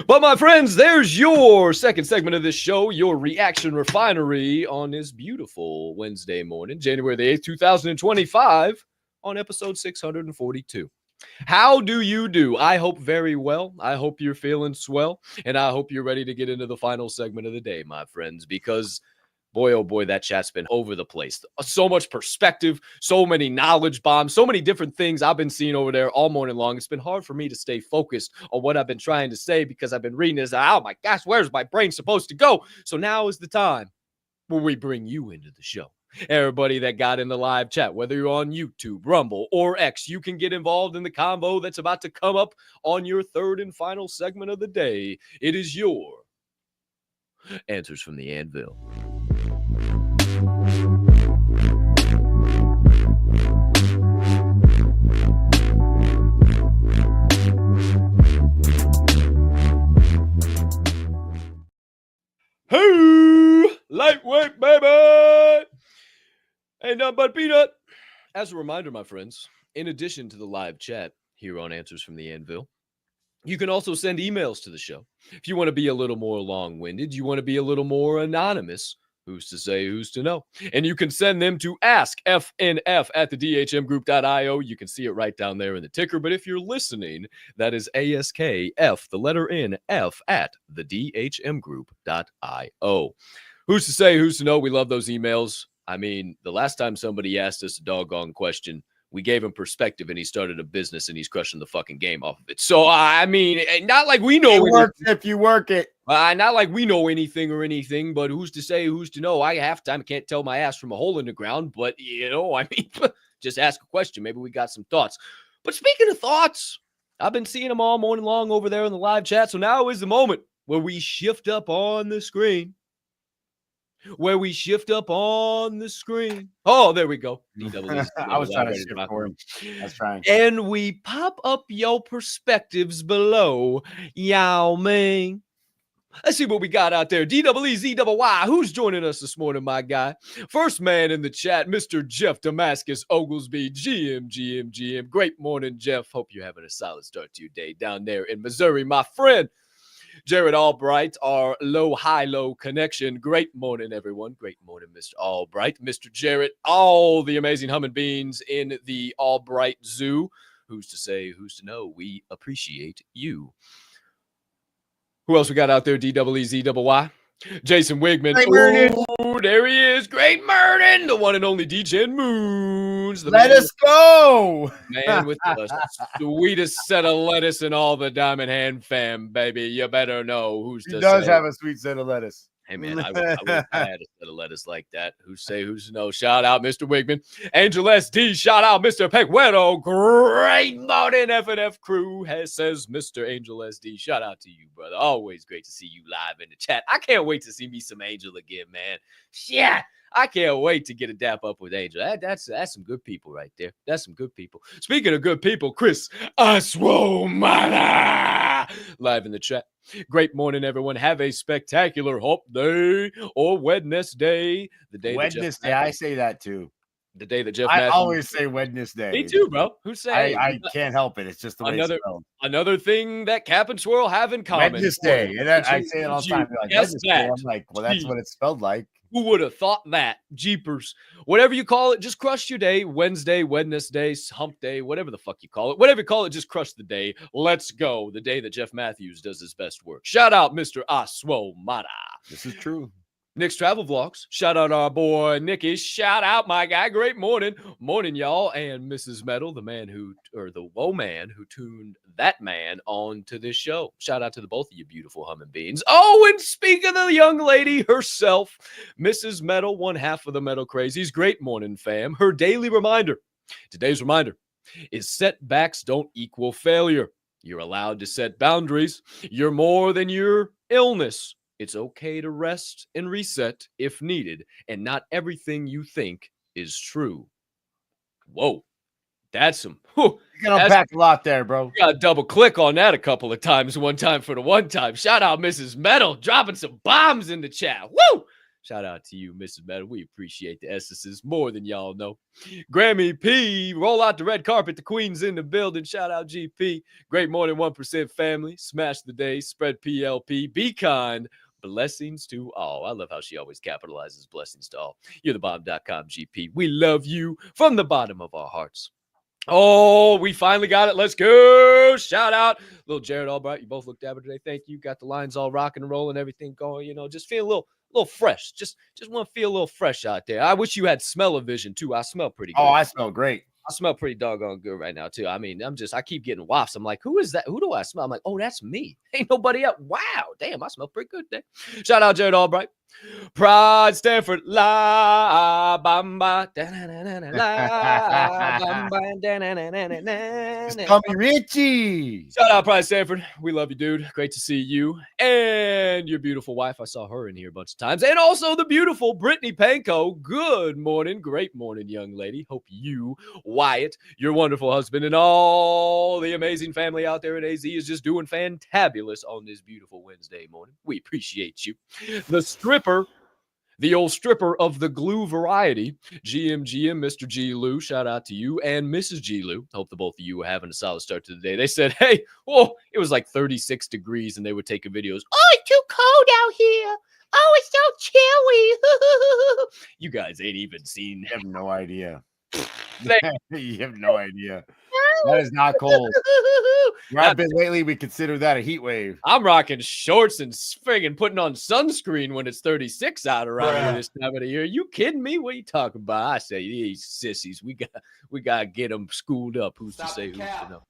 But my friends, there's your second segment of this show, your reaction refinery on this beautiful Wednesday morning, January the 8th, 2025, on episode 642. How do you do? I hope very well. I hope you're feeling swell, and I hope you're ready to get into the final segment of the day, my friends, because boy, oh boy, that chat's been over the place. So much perspective, so many knowledge bombs, so many different things I've been seeing over there all morning long. It's been hard for me to stay focused on what I've been trying to say because I've been reading this. Oh my gosh, where's my brain supposed to go? So now is the time when we bring you into the show. Everybody that got in the live chat, whether you're on YouTube, Rumble, or X, you can get involved in the combo that's about to come up on your third and final segment of the day. It is your Answers from the Anvil. Hey, lightweight, baby! Ain't nothing but peanut. As a reminder, my friends, in addition to the live chat here on Answers from the Anvil, you can also send emails to the show. If you want to be a little more long-winded, you want to be a little more anonymous, who's to say, who's to know? And you can send them to askfnf@thedhmgroup.io. You can see it right down there in the ticker. But if you're listening, that is ASKF, the letter N, F, @thedhmgroup.io. Who's to say, who's to know? We love those emails. I mean, the last time somebody asked us a doggone question, we gave him perspective and he started a business and he's crushing the fucking game off of it. So, I mean, not like we know. It works if you work it. Not like we know anything, but who's to say, who's to know? I can't tell my ass from a hole in the ground, but, I mean, just ask a question. Maybe we got some thoughts. But speaking of thoughts, I've been seeing them all morning long over there in the live chat. So now is the moment where we shift up on the screen. Oh, there we go. I was trying to shift for him. I was trying. And we pop up your perspectives below. Yao Ming. Let's see what we got out there. DWEZYY. Who's joining us this morning, my guy? First man in the chat, Mr. Jeff Damascus Oglesby, GM. Great morning, Jeff. Hope you're having a solid start to your day down there in Missouri, my friend. Jared Albright, our low connection. Great morning, everyone. Great morning, Mr. Albright. Mr. Jared, all the amazing humming beans in the Albright Zoo. Who's to say, who's to know? We appreciate you. Who else we got out there? DWEZYY. Jason Wigman. Oh, there he is. Great morning. The one and only DJ Moons. Let us go. Man with the sweetest set of lettuce in all the Diamond Hand fam, baby. You better know who's to He does say. have a sweet set of lettuce. Hey, man, I wish I had a set of lettuce like that. Who's say, who's to know? Shout out, Mr. Wigman. Angel SD, shout out, Mr. Pecuero. Great morning, FNF crew, says Mr. Angel SD. Shout out to you, brother. Always great to see you live in the chat. I can't wait to see me some Angel again, man. Shit. I can't wait to get a dap up with Angel. That's some good people right there. That's some good people. Speaking of good people, Chris Aswomana live in the chat. Great morning, everyone. Have a spectacular hump day or Wednesday. The day Wednesday, I say that too. The day that Jeff I Matthews. always say Wednesday. Me too, bro. Who's saying? I can't help it. It's just the way it's spelled. Another thing that Capp and Swirl have in common. Wednesday. And I say it all the time. Like, Wednesday. I'm like, well, that's what it's spelled like. Who would have thought that? Jeepers. Whatever you call it, just crush your day. Wednesday, hump day, whatever the fuck you call it. Whatever you call it, just crush the day. Let's go. The day that Jeff Matthews does his best work. Shout out, Mr. Aswomada. This is true. Nick's Travel Vlogs. Shout out our boy Nicky. Shout out my guy. Great morning. Morning, y'all. And Mrs. Metal, the woe man who tuned that man on to this show. Shout out to the both of you beautiful humming beans. Oh, and speak of the young lady herself, Mrs. Metal, one half of the Metal Crazies. Great morning, fam. Her daily reminder. Today's reminder is setbacks don't equal failure. You're allowed to set boundaries. You're more than your illness. It's okay to rest and reset if needed, and not everything you think is true. Whoa, that's some. You can unpack a lot there, bro. You gotta double click on that a couple of times. One time for the one time. Shout out Mrs. Metal, dropping some bombs in the chat. Woo! Shout out to you, Mrs. Metal. We appreciate the essences more than y'all know. Grammy P, roll out the red carpet. The Queen's in the building. Shout out GP. Great morning, 1% family. Smash the day. Spread PLP. Be kind. Blessings to all. I love how she always capitalizes blessings to all. You're the bomb.com GP. We love you from the bottom of our hearts. Oh, we finally got it. Let's go. Shout out. Little Jared Albright. You both look dapper today. Thank you. Got the lines all rocking and rolling, everything going, just feel a little fresh. Just want to feel a little fresh out there. I wish you had smell-o-vision too. I smell pretty good. Oh, I smell great. I smell pretty doggone good right now too. I mean, I keep getting wafts. I'm like, who is that? Who do I smell? I'm like, oh, that's me. Ain't nobody else. Wow, damn, I smell pretty good today. Shout out Jared Albright. Pride Stanford, la bamba, la bamba, Call me Richie. Shout out Pride Stanford. We love you, dude. Great to see you and your beautiful wife. I saw her in here a bunch of times, and also the beautiful Brittany Panko. Good morning, great morning, young lady. Hope you, Wyatt, your wonderful husband, and all the amazing family out there at AZ is just doing fantabulous on this beautiful Wednesday morning. We appreciate you. The old stripper of the glue variety, GMGM, Mr. G. Lou, shout out to you, and Mrs. G. Lou. Hope the both of you are having a solid start to the day. They said, hey, it was like 36 degrees, and they were taking videos. Oh, it's too cold out here. Oh, it's so chilly. You guys ain't even seen. You have no idea. You have no idea. That is not cold. Where I've been lately, we consider that a heat wave. I'm rocking shorts and friggin' putting on sunscreen when it's 36 out around here this time of the year. You kidding me? What are you talking about? I say these sissies. We gotta get them schooled up. Who's to say? Who's to know?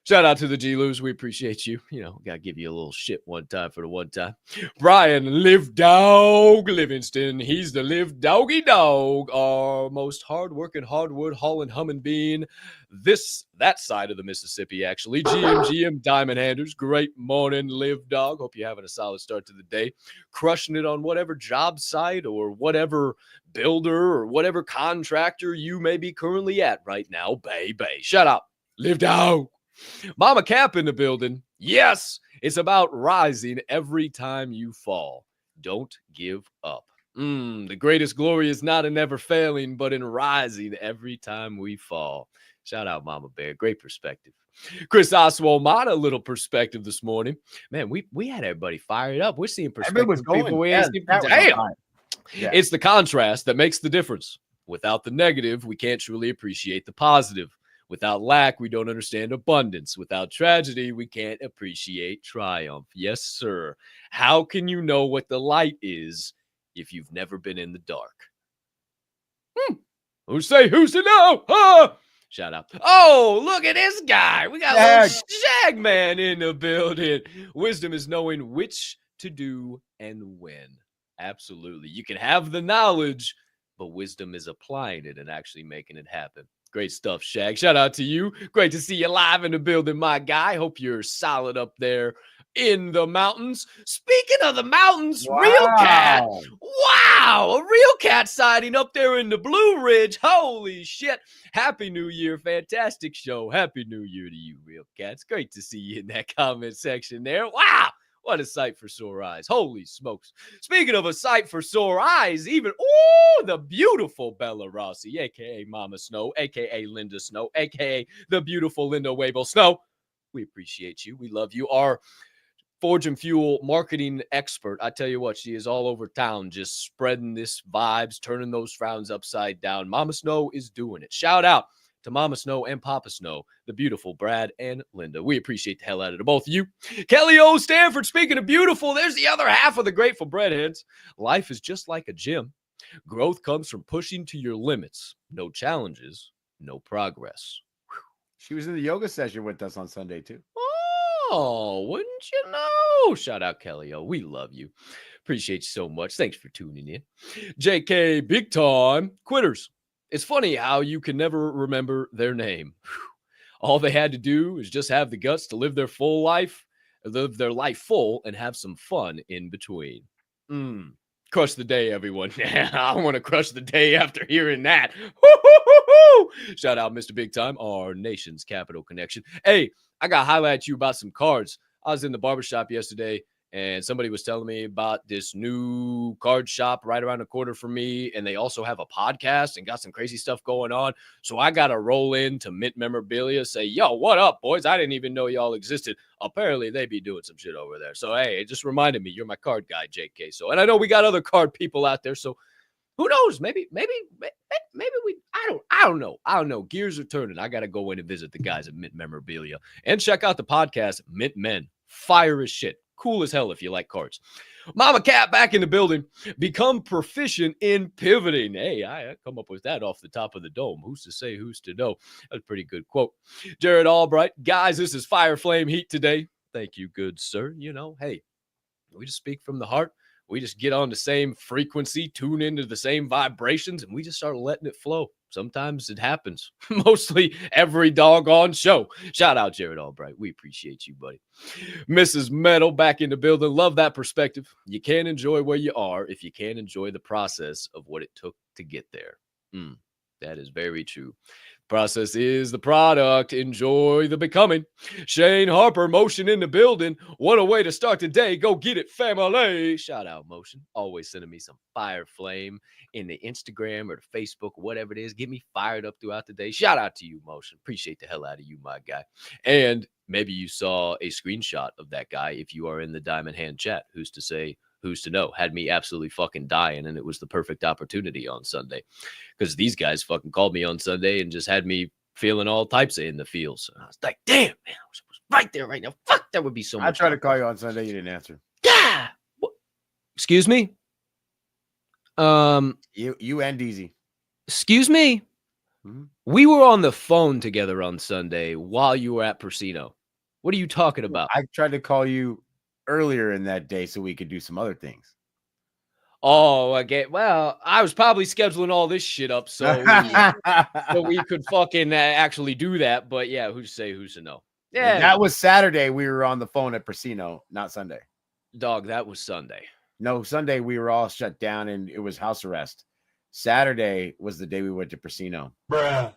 Shout out to the G-Loos. We appreciate you. Gotta give you a little shit one time for the one time. Brian Live Dog Livingston. He's the Live Doggy Dog. Our most hardworking, hardwood, hauling, humming bean. That side of the Mississippi, actually. GM Diamond Handers. Great morning, Live Dog. Hope you're having a solid start to the day. Crushing it on whatever job site or whatever builder or whatever contractor you may be currently at right now. Baby. Shout out. Live Dog. Mama Capp in the building. Yes, it's about rising every time you fall. Don't give up. The greatest glory is not in never failing, but in rising every time we fall. Shout out Mama Bear. Great perspective. Chris Oswald, a little perspective this morning. Man, we had everybody fired up. We're seeing perspective. Was going. Damn. Yeah. It's the contrast that makes the difference. Without the negative, we can't truly appreciate the positive. Without lack, we don't understand abundance. Without tragedy, we can't appreciate triumph. Yes, sir. How can you know what the light is if you've never been in the dark? Who's to know? Huh? Shout out. Oh, look at this guy. We got little Shag Man in the building. Wisdom is knowing which to do and when. Absolutely. You can have the knowledge, but wisdom is applying it and actually making it happen. Great stuff, Shag. Shout out to you. Great to see you live in the building, my guy. Hope you're solid up there in the mountains. Speaking of the mountains, wow. Real Cat. Wow, a Real Cat sighting up there in the Blue Ridge. Holy shit. Happy New Year. Fantastic show. Happy New Year to you, Real Cat. It's great to see you in that comment section there. Wow. What a sight for sore eyes. Holy smokes. Speaking of a sight for sore eyes, the beautiful Bella Rossi, a.k.a. Mama Snow, a.k.a. Linda Snow, a.k.a. the beautiful Linda Wabel Snow. We appreciate you. We love you. Our Forge and Fuel marketing expert. I tell you what, she is all over town just spreading this vibes, turning those frowns upside down. Mama Snow is doing it. Shout out to Mama Snow and Papa Snow, the beautiful Brad and Linda. We appreciate the hell out of both of you. Kelly O. Stanford, speaking of beautiful, there's the other half of the Grateful Breadheads. Life is just like a gym. Growth comes from pushing to your limits. No challenges, no progress. She was in the yoga session with us on Sunday, too. Oh, wouldn't you know? Shout out Kelly O. We love you. Appreciate you so much. Thanks for tuning in. JK, big time. Quitters. It's funny how you can never remember their name. All they had to do is just have the guts to live their life full, and have some fun in between. Crush the day, everyone. I want to crush the day after hearing that. Woo-hoo-hoo-hoo! Shout out Mr. Big Time, our nation's capital connection. Hey, I got to highlight you about some cards. I was in the barbershop yesterday, and somebody was telling me about this new card shop right around the corner from me, and they also have a podcast and got some crazy stuff going on. So I got to roll into Mint Memorabilia, say, yo, what up, boys? I didn't even know y'all existed. Apparently, they be doing some shit over there. So, hey, it just reminded me, you're my card guy, JK. So, and I know we got other card people out there, so who knows? Maybe we, I don't know. Gears are turning. I got to go in and visit the guys at Mint Memorabilia and check out the podcast, Mint Men. Fire as shit. Cool as hell if you like cards. Mama Cat back in the building. Become proficient in pivoting. Hey, I come up with that off the top of the dome. Who's to say, who's to know? That's a pretty good quote. Jared Albright. Guys, this is Fire Flame Heat today. Thank you, good sir. You know, hey, we just speak from the heart. We just get on the same frequency, tune into the same vibrations, and we just start letting it flow. Sometimes it happens. Mostly every doggone show. Shout out Jared Albright. We appreciate you, buddy. Mrs. Metal back in the building. Love that perspective. You can't enjoy where you are if you can't enjoy the process of what it took to get there. That is very true. Process is the product. Enjoy the becoming. Shane Harper, Motion in the building. What a way to start the day. Go get it, family. Shout out, Motion. Always sending me some fire flame in the Instagram or the Facebook, whatever it is. Get me fired up throughout the day. Shout out to you, Motion. Appreciate the hell out of you, my guy. And maybe you saw a screenshot of that guy if you are in the Diamond Hand chat. Who's to say? Who's to know? Had me absolutely fucking dying, and it was the perfect opportunity on Sunday because these guys fucking called me on Sunday and just had me feeling all types of in the feels. And I was like, damn, man, I was right there right now. Fuck, that would be so much I tried fun. to call you on Sunday. You didn't answer. Yeah. What? Excuse me? You and Deezy. Excuse me? We were on the phone together on Sunday while you were at Persino. What are you talking about? I tried to call you earlier in that day so we could do some other things. Oh, okay. Well, I was probably scheduling all this shit up so we could fucking actually do that. But yeah, who's to say, who's to know? Yeah, That was Saturday. We were on the phone at Persino, not Sunday. dog, that was Sunday. No, Sunday we were all shut down and it was house arrest. Saturday was the day we went to Persino. Bruh.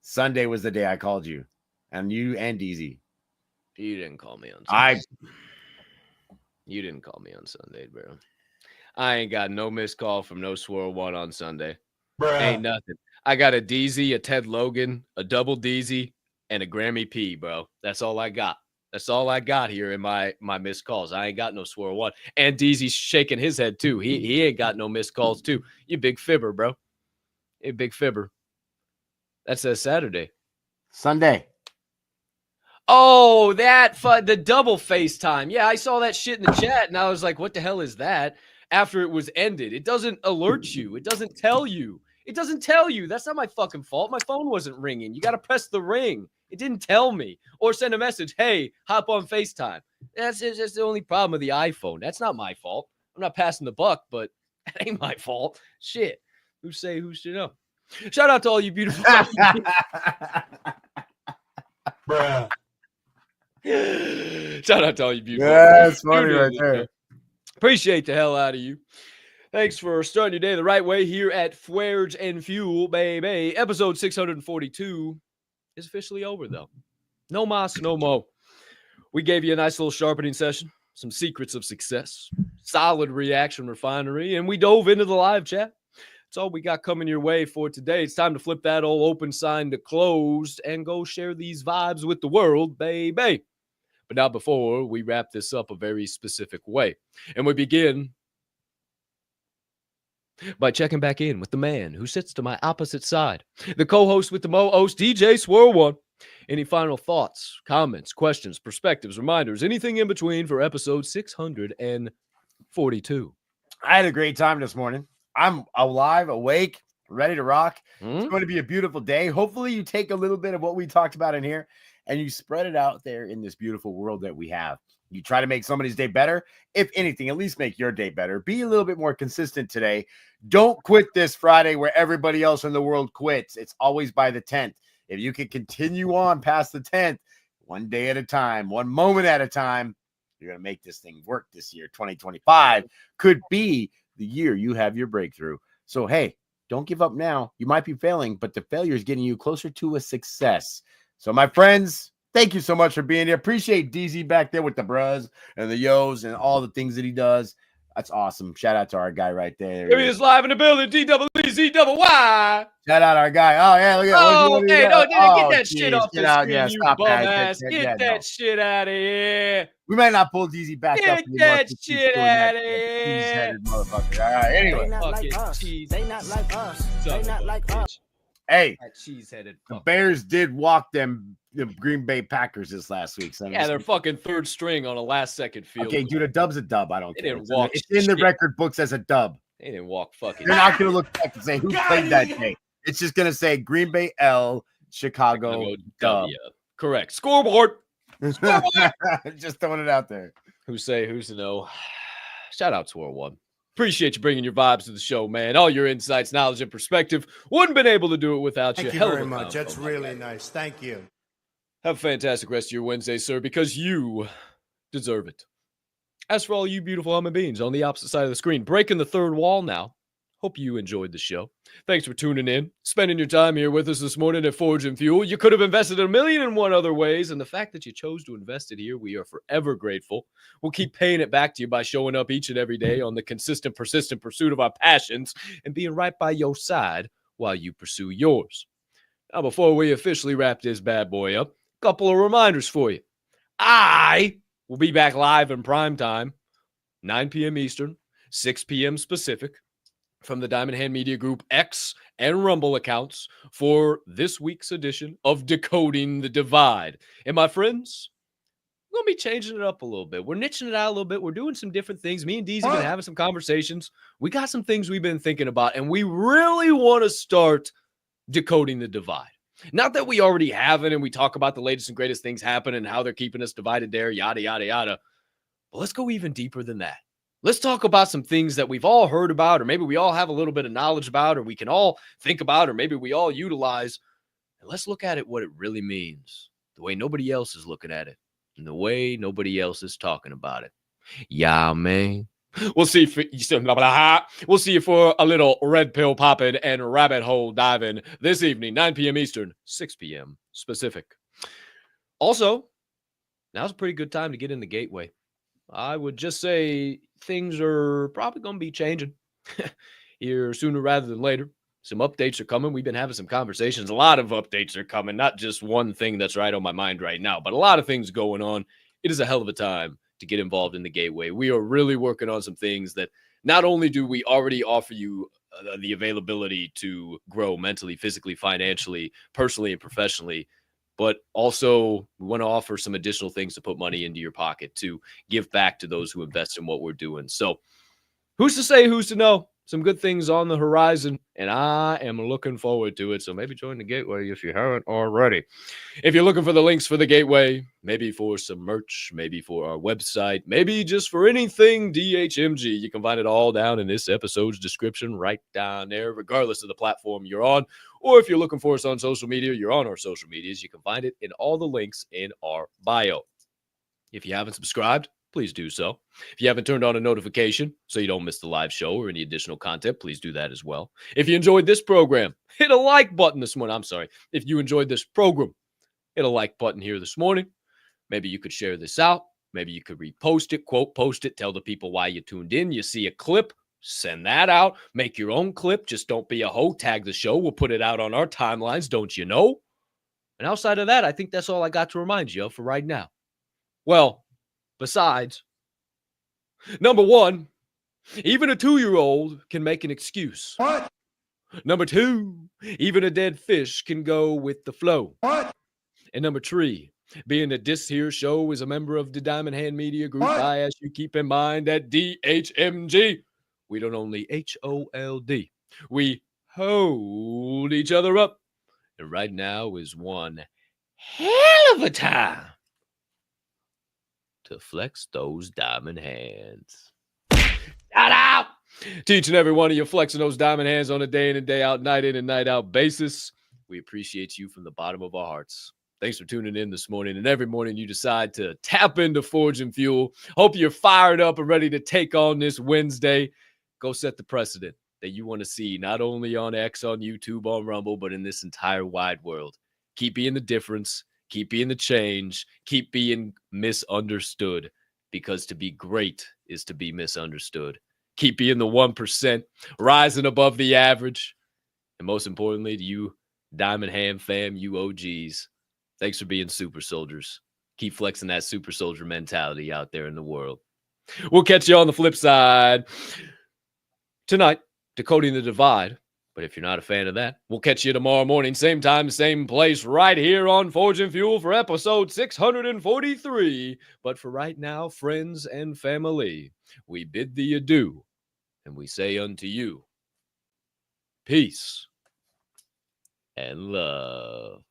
Sunday was the day I called you. And you and Deezy. You didn't call me on Sunday. You didn't call me on Sunday, bro. I ain't got no missed call from no Swirl One on Sunday. Bruh. Ain't nothing. I got a DZ, a Ted Logan, a double DZ, and a Grammy P, bro. That's all I got. That's all I got here in my missed calls. I ain't got no Swirl One. And DZ's shaking his head, too. He ain't got no missed calls, too. You big fibber, bro. You big fibber. That's a Saturday. Sunday. Oh, the double FaceTime. Yeah, I saw that shit in the chat, and I was like, what the hell is that? After it was ended. It doesn't alert you. It doesn't tell you. It doesn't tell you. That's not my fucking fault. My phone wasn't ringing. You got to press the ring. It didn't tell me. Or send a message, hey, hop on FaceTime. That's the only problem with the iPhone. That's not my fault. I'm not passing the buck, but that ain't my fault. Shit. Who's to know? Shout out to all you beautiful Bruh. Shout out to all you beautiful. Yeah, that's funny right there. Appreciate the hell out of you. Thanks for starting your day the right way here at Fuerge and Fuel, baby. Episode 642 is officially over, though. No mas, no mo. We gave you a nice little sharpening session, some secrets of success, solid reaction refinery, and we dove into the live chat. That's all we got coming your way for today. It's time to flip that old open sign to closed and go share these vibes with the world, baby. But now before we wrap this up a very specific way, and we begin by checking back in with the man who sits to my opposite side, the co-host with the mo-host, DJ Swirl One. Any final thoughts, comments, questions, perspectives, reminders, anything in between for episode 642? I had a great time this morning. I'm alive, awake, ready to rock. It's Hmm? going to be a beautiful day. Hopefully, you take a little bit of what we talked about in here and you spread it out there in this beautiful world that we have. You try to make somebody's day better. If anything, at least make your day better. Be a little bit more consistent today. Don't quit this Friday where everybody else in the world quits. It's always by the 10th. If you can continue on past the 10th, one day at a time, one moment at a time, you're going to make this thing work this year. 2025 could be the year you have your breakthrough. So, hey, don't give up now. You might be failing, but the failure is getting you closer to a success. So, my friends, thank you so much for being here. Appreciate DZ back there with the bruz and the yos and all the things that he does. That's awesome. Shout out to our guy right there. Here he is live in the building, DWZY. Shout out our guy. Oh, yeah, look at Oh, hey, no, get that geez. shit off Get the out, screen, yeah, you stop bum that. ass. Get that No. shit out of here. We might not pull DZ back up. Get anymore that if he keeps shit doing that outta cheese-headed motherfucker. All right, anyway. Fucking cheese. They not like us. They not like us. Hey, That cheese-headed the fuck. Bears did walk them the Green Bay Packers this last week. So Yeah, they're fucking third string on a last-second field. okay, dude, a dub's a dub. I don't They care. didn't walk It's in the shit. record books as a dub. They didn't walk fucking. You're not going to look back and say who played that day. It's just going to say Green Bay L, Chicago dub. W. Correct. Scoreboard. Just throwing it out there. Who's to know? Shout out to our one. Appreciate you bringing your vibes to the show, man. All your insights, knowledge, and perspective. Wouldn't been able to do it without you. Thank you Hell of very a much. combo, That's my really guy. nice. Thank you. Have a fantastic rest of your Wednesday, sir, because you deserve it. As for all you beautiful human beings on the opposite side of the screen, breaking the third wall now. Hope you enjoyed the show. Thanks for tuning in, spending your time here with us this morning at Forge and Fuel. You could have invested in 1,001 other ways, and the fact that you chose to invest it here, we are forever grateful. We'll keep paying it back to you by showing up each and every day on the consistent, persistent pursuit of our passions and being right by your side while you pursue yours. Now, before we officially wrap this bad boy up, a couple of reminders for you. I will be back live in prime time, 9 p.m. Eastern, 6 p.m. Pacific, from the Diamond Hand Media Group X and Rumble accounts for this week's edition of Decoding the Divide. And my friends, we're going to be changing it up a little bit. We're niching it out a little bit. We're doing some different things. Me and Deezy have been having some conversations. We got some things we've been thinking about, and we really want to start decoding the divide. Not that we already have it, and we talk about the latest and greatest things happen and how they're keeping us divided there, yada, yada, yada. But let's go even deeper than that. Let's talk about some things that we've all heard about, or maybe we all have a little bit of knowledge about, or we can all think about, or maybe we all utilize. And let's look at it what it really means, the way nobody else is looking at it, and the way nobody else is talking about it. Yeah, man. We'll see you for a little red pill popping and rabbit hole diving this evening, 9 p.m. Eastern, 6 p.m. Pacific. Also, now's a pretty good time to get in the gateway. I would just say things are probably going to be changing here sooner rather than later. Some updates are coming. We've been having some conversations. A lot of updates are coming, not just one thing that's right on my mind right now, but a lot of things going on. It is a hell of a time to get involved in the gateway. We are really working on some things that not only do we already offer you the availability to grow mentally, physically, financially, personally, and professionally, but also we want to offer some additional things to put money into your pocket to give back to those who invest in what we're doing. So who's to say, who's to know? Some good things on the horizon, and I am looking forward to it. So maybe join the Gateway if you haven't already. If you're looking for the links for the Gateway, maybe for some merch, maybe for our website, maybe just for anything DHMG, you can find it all down in this episode's description right down there, regardless of the platform you're on. Or if you're looking for us on social media, you're on our social medias. You can find it in all the links in our bio. If you haven't subscribed, please do so. If you haven't turned on a notification so you don't miss the live show or any additional content, please do that as well. If you enjoyed this program, hit a like button this morning. I'm sorry. If you enjoyed this program, hit a like button here this morning. Maybe you could share this out. Maybe you could repost it, quote, post it, tell the people why you tuned in. You see a clip, send that out. Make your own clip. Just don't be a hoe. Tag the show. We'll put it out on our timelines, don't you know? And outside of that, I think that's all I got to remind you of for right now. Well, besides, number one, Even a 2-year-old can make an excuse. What? Number 2, even a dead fish can go with the flow. What? And number 3, being that this here show is a member of the Diamond Hand Media Group, What? I ask you keep in mind that DHMG, we don't only HOLD, we hold each other up. And right now is one hell of a time to flex those diamond hands. Shout out to each and every one of you flexing those diamond hands on a day in and day out, night in and night out basis. We appreciate you from the bottom of our hearts. Thanks for tuning in this morning. And every morning you decide to tap into Forge and Fuel. Hope you're fired up and ready to take on this Wednesday. Go set the precedent that you want to see, not only on X, on YouTube, on Rumble, but in this entire wide world. Keep being the difference. Keep being the change. Keep being misunderstood, because to be great is to be misunderstood. Keep being the 1%, rising above the average. And most importantly, to you, Diamond Hand fam, you OGs, thanks for being super soldiers. Keep flexing that super soldier mentality out there in the world. We'll catch you on the flip side tonight, decoding the divide. But if you're not a fan of that, we'll catch you tomorrow morning, same time, same place, right here on Forge and Fuel for episode 643. But for right now, friends and family, we bid thee adieu, and we say unto you, peace and love.